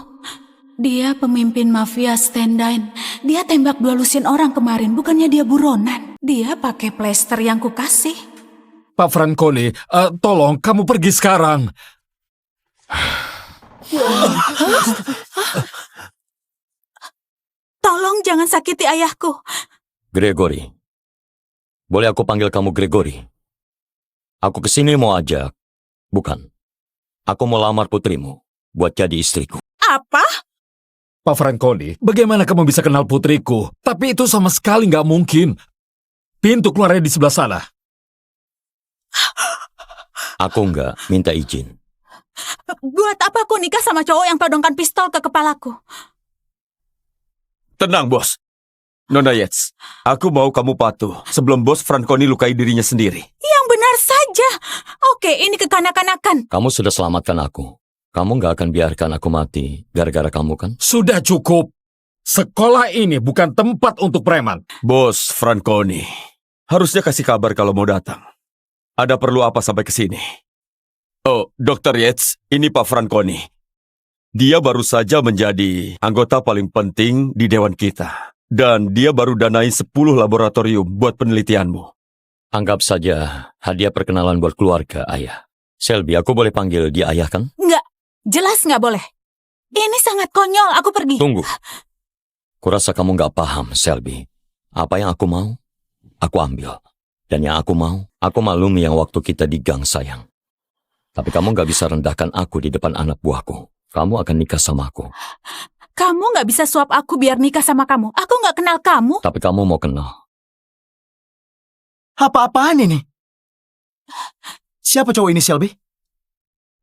Speaker 17: Dia pemimpin mafia Stendine. Dia tembak 2 lusin orang kemarin, bukannya dia buronan. Dia pakai plester yang kukasih.
Speaker 14: Pak Franconi, tolong kamu pergi sekarang.
Speaker 17: Tolong jangan sakiti ayahku.
Speaker 16: Gregory. Boleh aku panggil kamu Gregory? Aku kesini mau ajak. Bukan. Aku mau lamar putrimu buat jadi istriku.
Speaker 1: Apa?
Speaker 14: Pak Franconi, bagaimana kamu bisa kenal putriku? Tapi itu sama sekali nggak mungkin. Pintu keluarnya di sebelah sana.
Speaker 16: Aku nggak minta izin.
Speaker 17: Buat apa aku nikah sama cowok yang todongkan pistol ke kepalaku?
Speaker 23: Tenang, Bos. Nona Yates, aku mau kamu patuh sebelum Bos Franconi lukai dirinya sendiri.
Speaker 17: Yang benar saja. Oke, ini kekanak-kanakan.
Speaker 16: Kamu sudah selamatkan aku. Kamu nggak akan biarkan aku mati gara-gara kamu, kan?
Speaker 14: Sudah cukup. Sekolah ini bukan tempat untuk preman.
Speaker 23: Bos Franconi, harusnya kasih kabar kalau mau datang. Ada perlu apa sampai ke sini? Oh, Dr. Yates, ini Pak Franconi. Dia baru saja menjadi anggota paling penting di dewan kita. Dan dia baru danai 10 laboratorium buat penelitianmu.
Speaker 16: Anggap saja hadiah perkenalan buat keluarga, Ayah. Selby, aku boleh panggil dia Ayah, kan?
Speaker 17: Enggak, jelas nggak boleh. Ini sangat konyol, aku pergi.
Speaker 16: Tunggu. Kurasa kamu nggak paham, Selby. Apa yang aku mau, aku ambil. Dan yang aku mau, aku maklumi yang waktu kita di gang, sayang. Tapi kamu nggak bisa rendahkan aku di depan anak buahku. Kamu akan nikah sama aku.
Speaker 17: Kamu nggak bisa suap aku biar nikah sama kamu. Aku nggak kenal kamu.
Speaker 16: Tapi kamu mau kenal.
Speaker 18: Apa-apaan ini? Siapa cowok ini, Selby?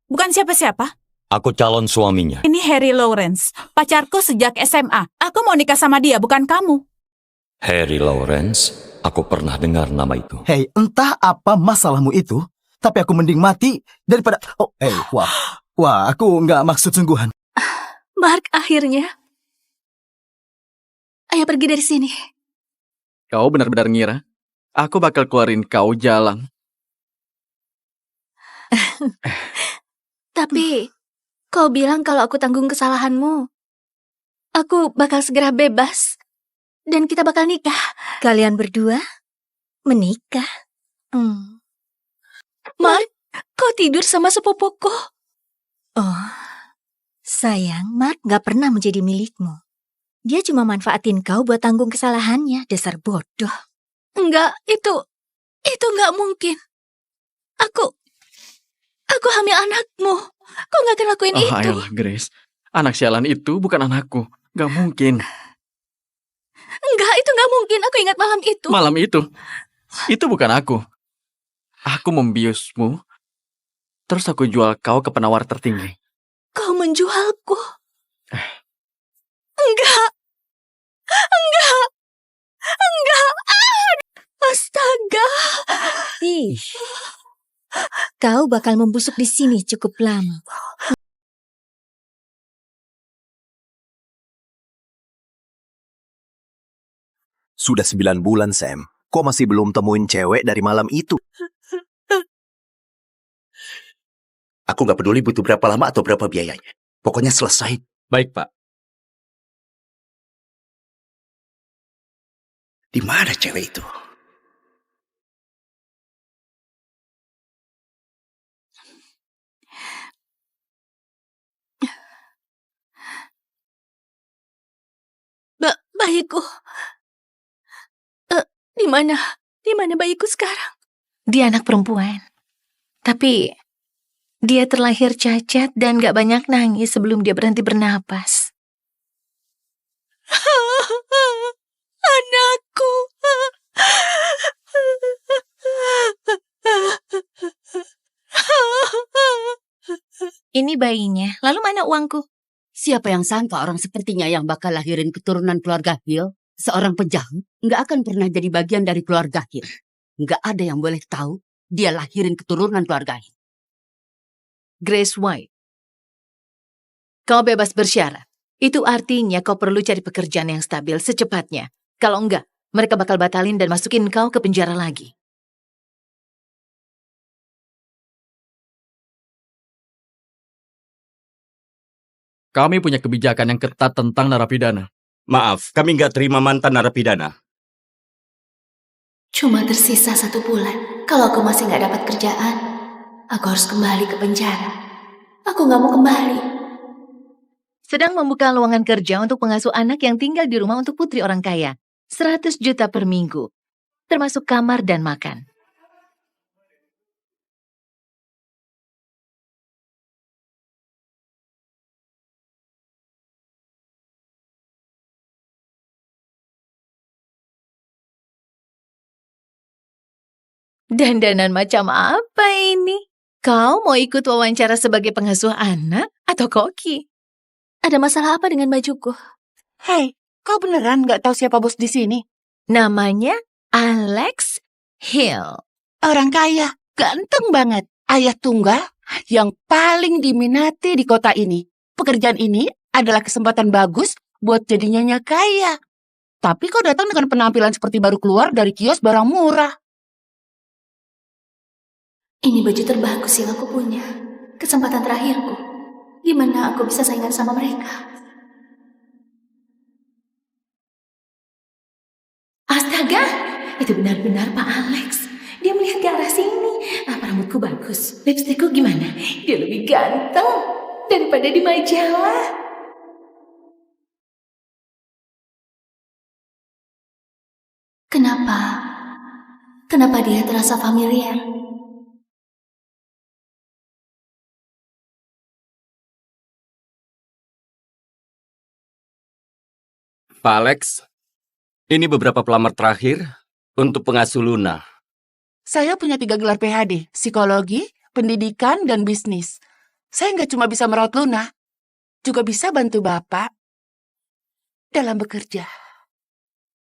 Speaker 17: Bukan siapa-siapa.
Speaker 16: Aku calon suaminya.
Speaker 17: Ini Harry Lawrence, pacarku sejak SMA. Aku mau nikah sama dia, bukan kamu.
Speaker 16: Harry Lawrence, aku pernah dengar nama itu.
Speaker 18: Hei, entah apa masalahmu itu, tapi aku mending mati daripada... Oh, wah, aku nggak maksud sungguhan.
Speaker 21: Mark, akhirnya. Ayo pergi dari sini.
Speaker 23: Kau benar-benar ngira aku bakal keluarin kau jalan.
Speaker 21: Tapi, kau bilang kalau aku tanggung kesalahanmu. Aku bakal segera bebas. Dan kita bakal nikah. Kalian berdua menikah. Mark, kau tidur sama sepupuku. Oh, sayang, Mark gak pernah menjadi milikmu. Dia cuma manfaatin kau buat tanggung kesalahannya, dasar bodoh. Enggak, itu gak mungkin. Aku hamil anakmu. Kau gak akan lakuin itu.
Speaker 23: Ayolah, Grace. Anak sialan itu bukan anakku. Gak mungkin.
Speaker 21: Enggak, itu gak mungkin. Aku ingat malam itu.
Speaker 23: Malam itu? Itu bukan aku. Aku membiusmu. Terus aku jual kau ke penawar tertinggi.
Speaker 21: Kau menjualku. Enggak. Astaga. Kau bakal membusuk di sini cukup lama.
Speaker 2: Sudah 9 bulan, Sam. Kok masih belum temuin cewek dari malam itu?
Speaker 22: Aku nggak peduli butuh berapa lama atau berapa biayanya. Pokoknya selesai.
Speaker 23: Baik, Pak.
Speaker 22: Di mana cewek itu?
Speaker 21: Bayiku. Di mana? Di mana bayiku sekarang?
Speaker 1: Dia anak perempuan. Tapi dia terlahir cacat dan gak banyak nangis sebelum dia berhenti bernapas.
Speaker 21: Anakku.
Speaker 1: Ini bayinya. Lalu mana uangku?
Speaker 3: Siapa yang sangka orang sepertinya yang bakal lahirin keturunan keluarga Hill, seorang pejahat, nggak akan pernah jadi bagian dari keluarga Hill. Nggak ada yang boleh tahu dia lahirin keturunan keluarga Hill.
Speaker 1: Grace White. Kau bebas bersyarat. Itu artinya kau perlu cari pekerjaan yang stabil secepatnya. Kalau enggak, mereka bakal batalin dan masukin kau ke penjara lagi.
Speaker 15: Kami punya kebijakan yang ketat tentang narapidana.
Speaker 9: Maaf, kami nggak terima mantan narapidana.
Speaker 21: Cuma tersisa 1 bulan. Kalau aku masih nggak dapat kerjaan, aku harus kembali ke penjara. Aku nggak mau kembali.
Speaker 1: Sedang membuka lowongan kerja untuk pengasuh anak yang tinggal di rumah untuk putri orang kaya. 100 juta per minggu, termasuk kamar dan makan. Dandanan macam apa ini? Kau mau ikut wawancara sebagai pengasuh anak atau koki?
Speaker 21: Ada masalah apa dengan bajuku?
Speaker 19: Hei, kau beneran nggak tahu siapa bos di sini?
Speaker 1: Namanya Alex Hill.
Speaker 19: Orang kaya, ganteng banget. Ayah tunggal yang paling diminati di kota ini. Pekerjaan ini adalah kesempatan bagus buat jadi nyonya kaya. Tapi kau datang dengan penampilan seperti baru keluar dari kios barang murah.
Speaker 21: Ini baju terbagus yang aku punya. Kesempatan terakhirku. Gimana aku bisa saingan sama mereka? Astaga, itu benar-benar Pak Alex. Dia melihat ke arah sini. Apa rambutku bagus? Lipstikku gimana? Dia lebih ganteng daripada di majalah. Kenapa? Kenapa dia terasa familiar?
Speaker 9: Pak Alex, ini beberapa pelamar terakhir untuk pengasuh Luna.
Speaker 19: Saya punya 3 gelar PhD, psikologi, pendidikan, dan bisnis. Saya nggak cuma bisa merawat Luna, juga bisa bantu Bapak dalam bekerja.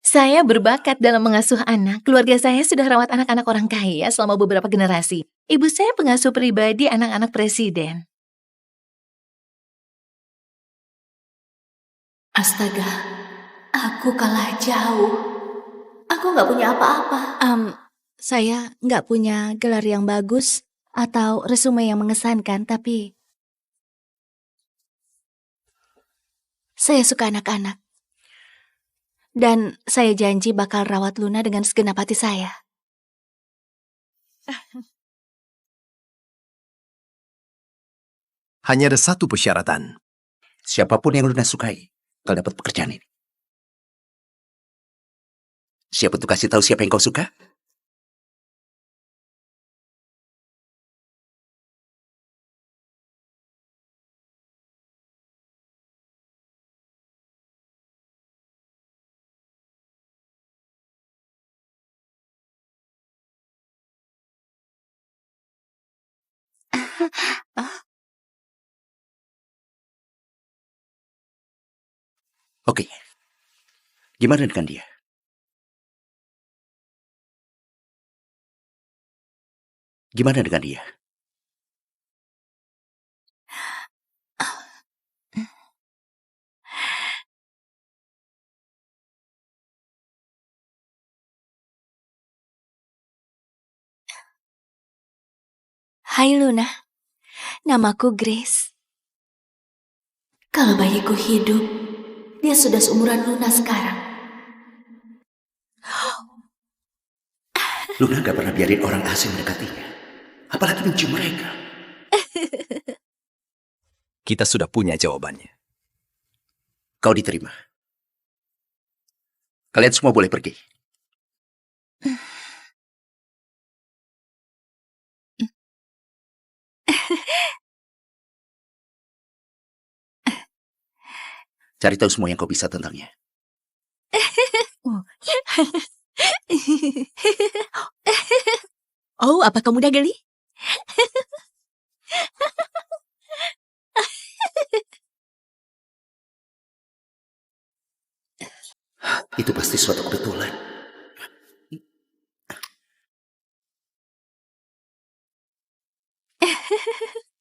Speaker 1: Saya berbakat dalam mengasuh anak. Keluarga saya sudah rawat anak-anak orang kaya selama beberapa generasi. Ibu saya pengasuh pribadi anak-anak presiden.
Speaker 21: Astaga, aku kalah jauh. Aku nggak punya apa-apa. Saya nggak punya gelar yang bagus atau resume yang mengesankan, tapi saya suka anak-anak. Dan saya janji bakal rawat Luna dengan segenap hati saya.
Speaker 2: Hanya ada satu persyaratan.
Speaker 22: Siapapun yang Luna sukai, kau dapat pekerjaan ini. Siap untuk kasih tahu siapa yang kau suka? Oke. Gimana dengan dia? Gimana dengan dia?
Speaker 21: Hai Luna, namaku Grace. Kalau bayiku hidup, dia sudah seumuran Luna sekarang.
Speaker 22: Luna gak pernah biarin orang asing mendekatinya. Apalagi mencium mereka.
Speaker 2: Kita sudah punya jawabannya.
Speaker 22: Kau diterima. Kalian semua boleh pergi. Cari tahu semua yang kau bisa tentangnya.
Speaker 21: Oh, apa kamu udah geli?
Speaker 22: Itu pasti suatu kebetulan.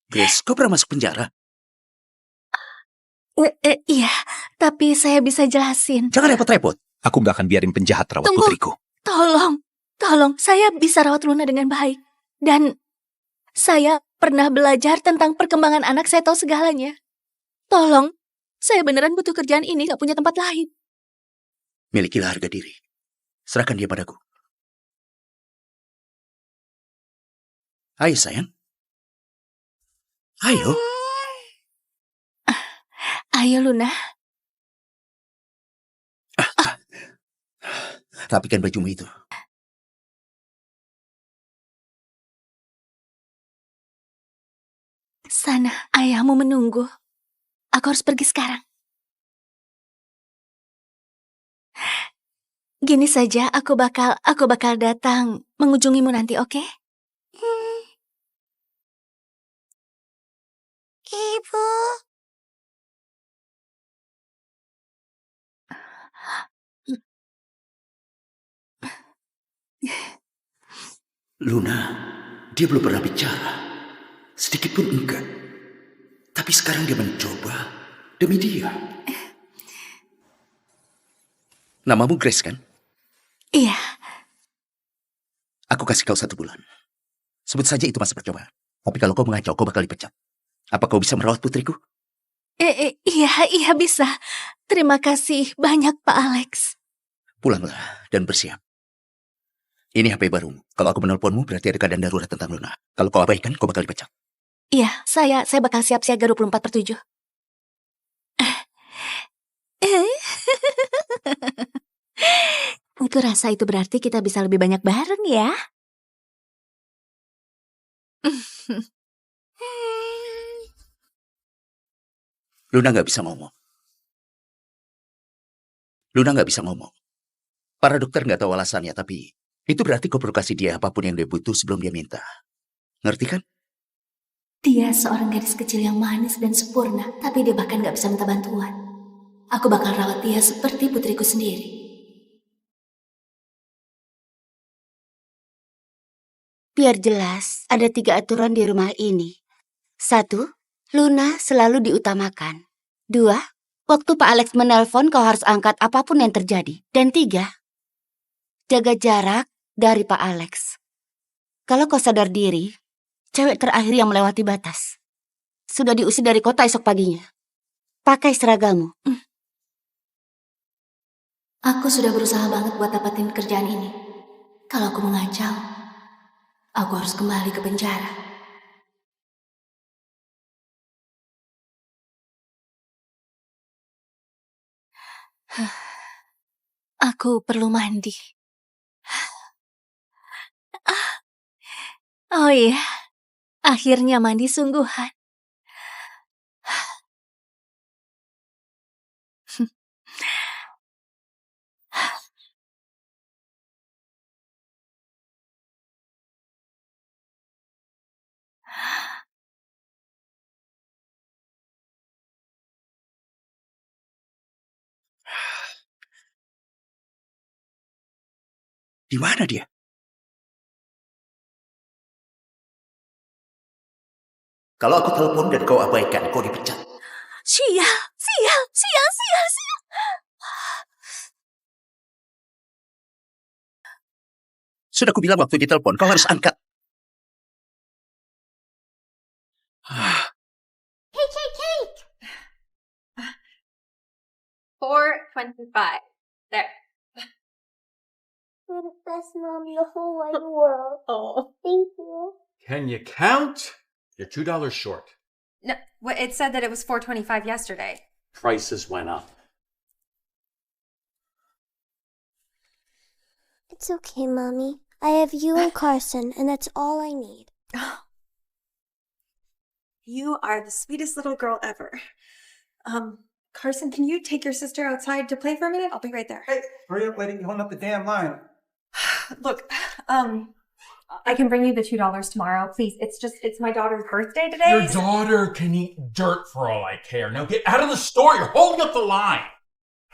Speaker 22: Grace, kau pernah masuk penjara?
Speaker 21: Iya, tapi saya bisa jelasin.
Speaker 22: Jangan repot-repot. Aku nggak akan biarin penjahat rawat
Speaker 21: Tunggu.
Speaker 22: putriku.
Speaker 21: Tolong, saya bisa rawat Luna dengan baik. Dan saya pernah belajar tentang perkembangan anak, saya tahu segalanya. Tolong, saya beneran butuh kerjaan ini, gak punya tempat lain.
Speaker 22: Milikilah harga diri. Serahkan dia padaku. Ayo sayang. Ayo.
Speaker 21: Ayo Luna.
Speaker 22: Rapikan bajumu itu.
Speaker 21: Sana, ayahmu menunggu. Aku harus pergi sekarang. Gini saja, aku bakal datang mengunjungimu nanti, oke?
Speaker 4: Ibu.
Speaker 22: Luna, dia belum pernah bicara. Sedikit pun enggak. Tapi sekarang dia mencoba demi dia. Namamu Grace, kan?
Speaker 21: Iya.
Speaker 22: Aku kasih kau 1 bulan. Sebut saja itu masa percobaan. Tapi kalau kau mengacau, kau bakal dipecat. Apa kau bisa merawat putriku?
Speaker 21: Iya bisa. Terima kasih banyak Pak Alex.
Speaker 22: Pulanglah dan bersiap. Ini HP barumu. Kalau aku menelponmu, berarti ada keadaan darurat tentang Luna. Kalau kau abaikan, kau bakal dipecat.
Speaker 21: Iya, saya bakal siap siaga 24/7. Itu rasa itu berarti kita bisa lebih banyak bareng ya.
Speaker 22: Luna nggak bisa ngomong. Para dokter nggak tahu alasannya, tapi itu berarti kau perlu kasih dia apapun yang dia butuh sebelum dia minta. Ngerti kan?
Speaker 21: Dia seorang gadis kecil yang manis dan sempurna, tapi dia bahkan gak bisa minta bantuan. Aku bakal rawat dia seperti putriku sendiri.
Speaker 3: Biar jelas, ada 3 aturan di rumah ini. 1, Luna selalu diutamakan. 2, waktu Pak Alex menelpon kau harus angkat apapun yang terjadi. Dan 3, jaga jarak dari Pak Alex. Kalau kau sadar diri, cewek terakhir yang melewati batas. Sudah diusir dari kota esok paginya. Pakai seragammu.
Speaker 21: Aku sudah berusaha banget buat dapatin kerjaan ini. Kalau aku mengacau, aku harus kembali ke penjara. Aku perlu mandi. Oh iya, akhirnya mandi sungguhan.
Speaker 22: Di mana dia? Kalau aku telepon dan kau abaikan, kau dipecat.
Speaker 21: Sial.
Speaker 22: Sudah kubilang waktu ditelepon, kau harus angkat.
Speaker 5: Cake. 4.25. There.
Speaker 6: You're the best mom in the whole wide world.
Speaker 5: Oh.
Speaker 6: Thank you.
Speaker 11: Can you count? You're $2 short.
Speaker 5: No, it said that it was 4.25 yesterday.
Speaker 9: Prices went up.
Speaker 4: It's okay, Mommy. I have you and Carson, and that's all I need.
Speaker 5: You are the sweetest little girl ever. Carson, can you take your sister outside to play for a minute? I'll be right there.
Speaker 8: Hey, hurry up, lady. You're holding up the damn line.
Speaker 5: Look, I can bring you the $2 tomorrow. Please, it's my daughter's birthday today.
Speaker 14: Your daughter can eat dirt for all I care. Now get out of the store. You're holding up the line.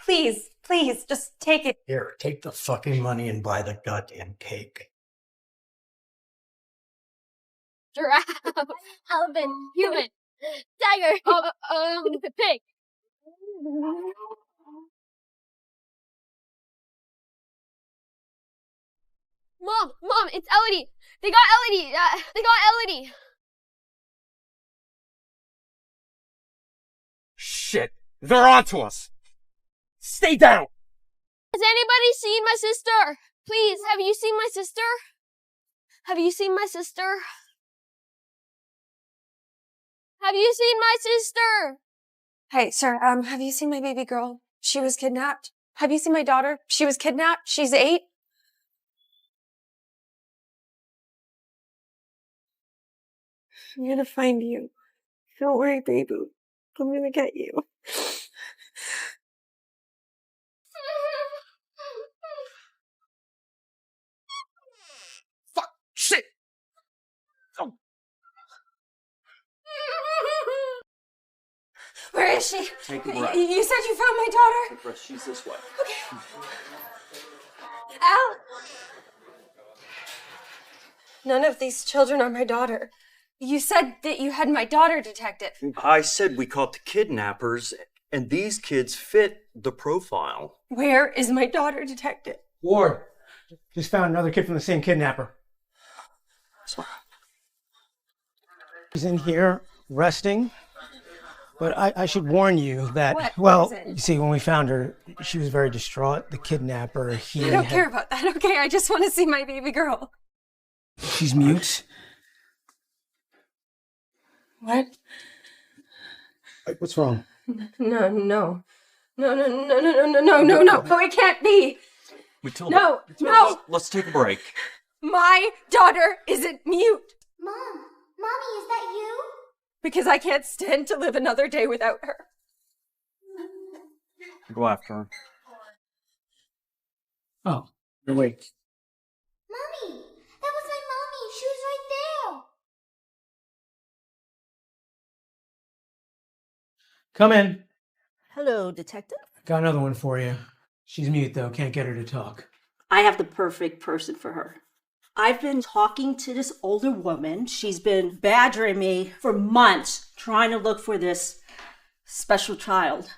Speaker 5: Please, just take it.
Speaker 8: Here, take the fucking money and buy the goddamn cake.
Speaker 6: Giraffe, elephant, human, tiger, pig. Mom, it's Elodie. They got Elodie.
Speaker 11: Shit! They're onto us! Stay down!
Speaker 6: Has anybody seen my sister? Please, have you seen my sister? Have you seen my sister? Have you seen my sister?
Speaker 5: Hey, sir, have you seen my baby girl? She was kidnapped. Have you seen my daughter? She was kidnapped. She's 8. I'm gonna find you. Don't worry, baby. I'm gonna get you.
Speaker 11: Fuck! Shit! Oh.
Speaker 5: Where is she?
Speaker 9: Take a breath.
Speaker 5: You said you found my daughter?
Speaker 9: She's this way.
Speaker 5: Okay. Al! None of these children are my daughter. You said that you had my daughter detected.
Speaker 9: I said we caught the kidnappers, and these kids fit the profile.
Speaker 5: Where is my daughter detected?
Speaker 8: Ward, just found another kid from the same kidnapper. He's in here resting, but I should warn you that,
Speaker 5: What is it?
Speaker 8: you see, when we found her, she was very distraught. The kidnapper,
Speaker 5: I don't care about that, okay? I just want to see my baby girl.
Speaker 8: She's mute.
Speaker 5: What?
Speaker 8: What's wrong?
Speaker 5: No, it can't be.
Speaker 9: Matilda.
Speaker 5: No.
Speaker 9: Let's take a break.
Speaker 5: My daughter isn't mute.
Speaker 4: Mom, Mommy, is that you?
Speaker 5: Because I can't stand to live another day without her.
Speaker 9: Go after her.
Speaker 8: Oh, you're awake.
Speaker 4: Mommy, that was my mommy. She was right there.
Speaker 8: Come in.
Speaker 10: Hello, detective.
Speaker 8: Got another one for you. She's mute, though. Can't get her to talk.
Speaker 10: I have the perfect person for her. I've been talking to this older woman. She's been badgering me for months, trying to look for this special child.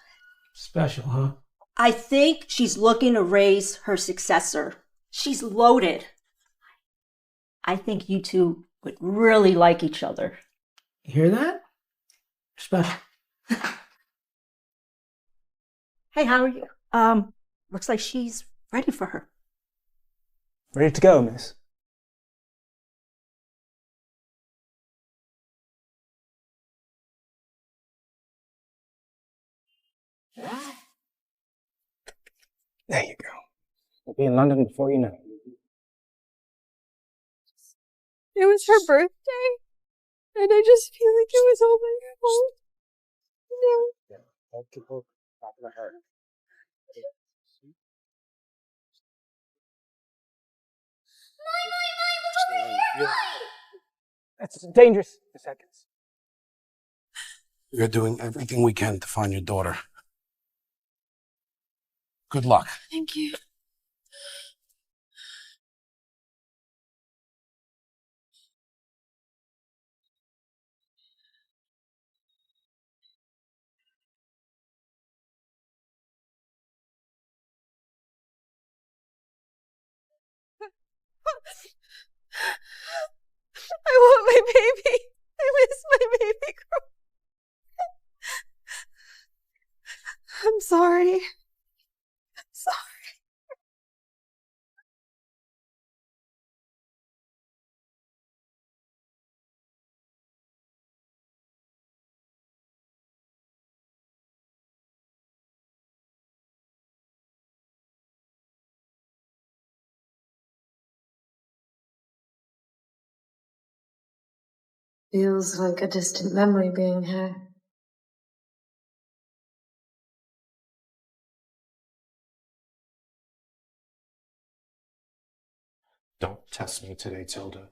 Speaker 8: Special, huh?
Speaker 10: I think she's looking to raise her successor. She's loaded. I think you two would really like each other.
Speaker 8: You hear that? Special.
Speaker 10: Hey, how are you? Looks like she's ready for her.
Speaker 8: Ready to go, miss. There you go. We'll be in London before you know it.
Speaker 6: It was her birthday, and I just feel like it was all my fault. No.
Speaker 8: Multiple top of the heart. That's dangerous. Seconds.
Speaker 11: We're doing everything we can to find your daughter. Good luck.
Speaker 6: Thank you. I want my baby. I miss my baby girl. I'm sorry.
Speaker 7: Feels like a distant memory being here.
Speaker 11: Don't test me today, Tilda.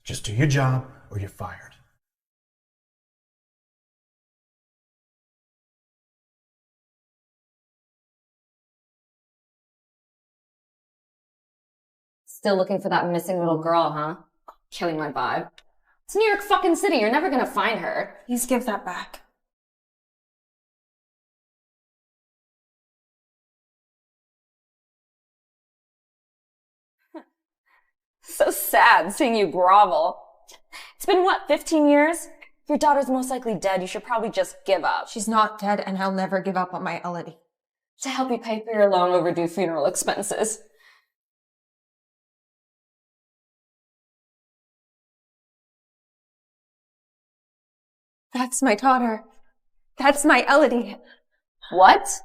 Speaker 11: Just do your job or you're fired.
Speaker 13: Still looking for that missing little girl, huh? Killing my vibe. It's New York fucking City. You're never gonna find her.
Speaker 5: Please give that back.
Speaker 13: So sad seeing you grovel. It's been what, 15 years? Your daughter's most likely dead. You should probably just give up.
Speaker 5: She's not dead, and I'll never give up on my Elodie.
Speaker 13: To help you pay for your long overdue funeral expenses.
Speaker 5: That's my daughter. That's my Elodie.
Speaker 13: What?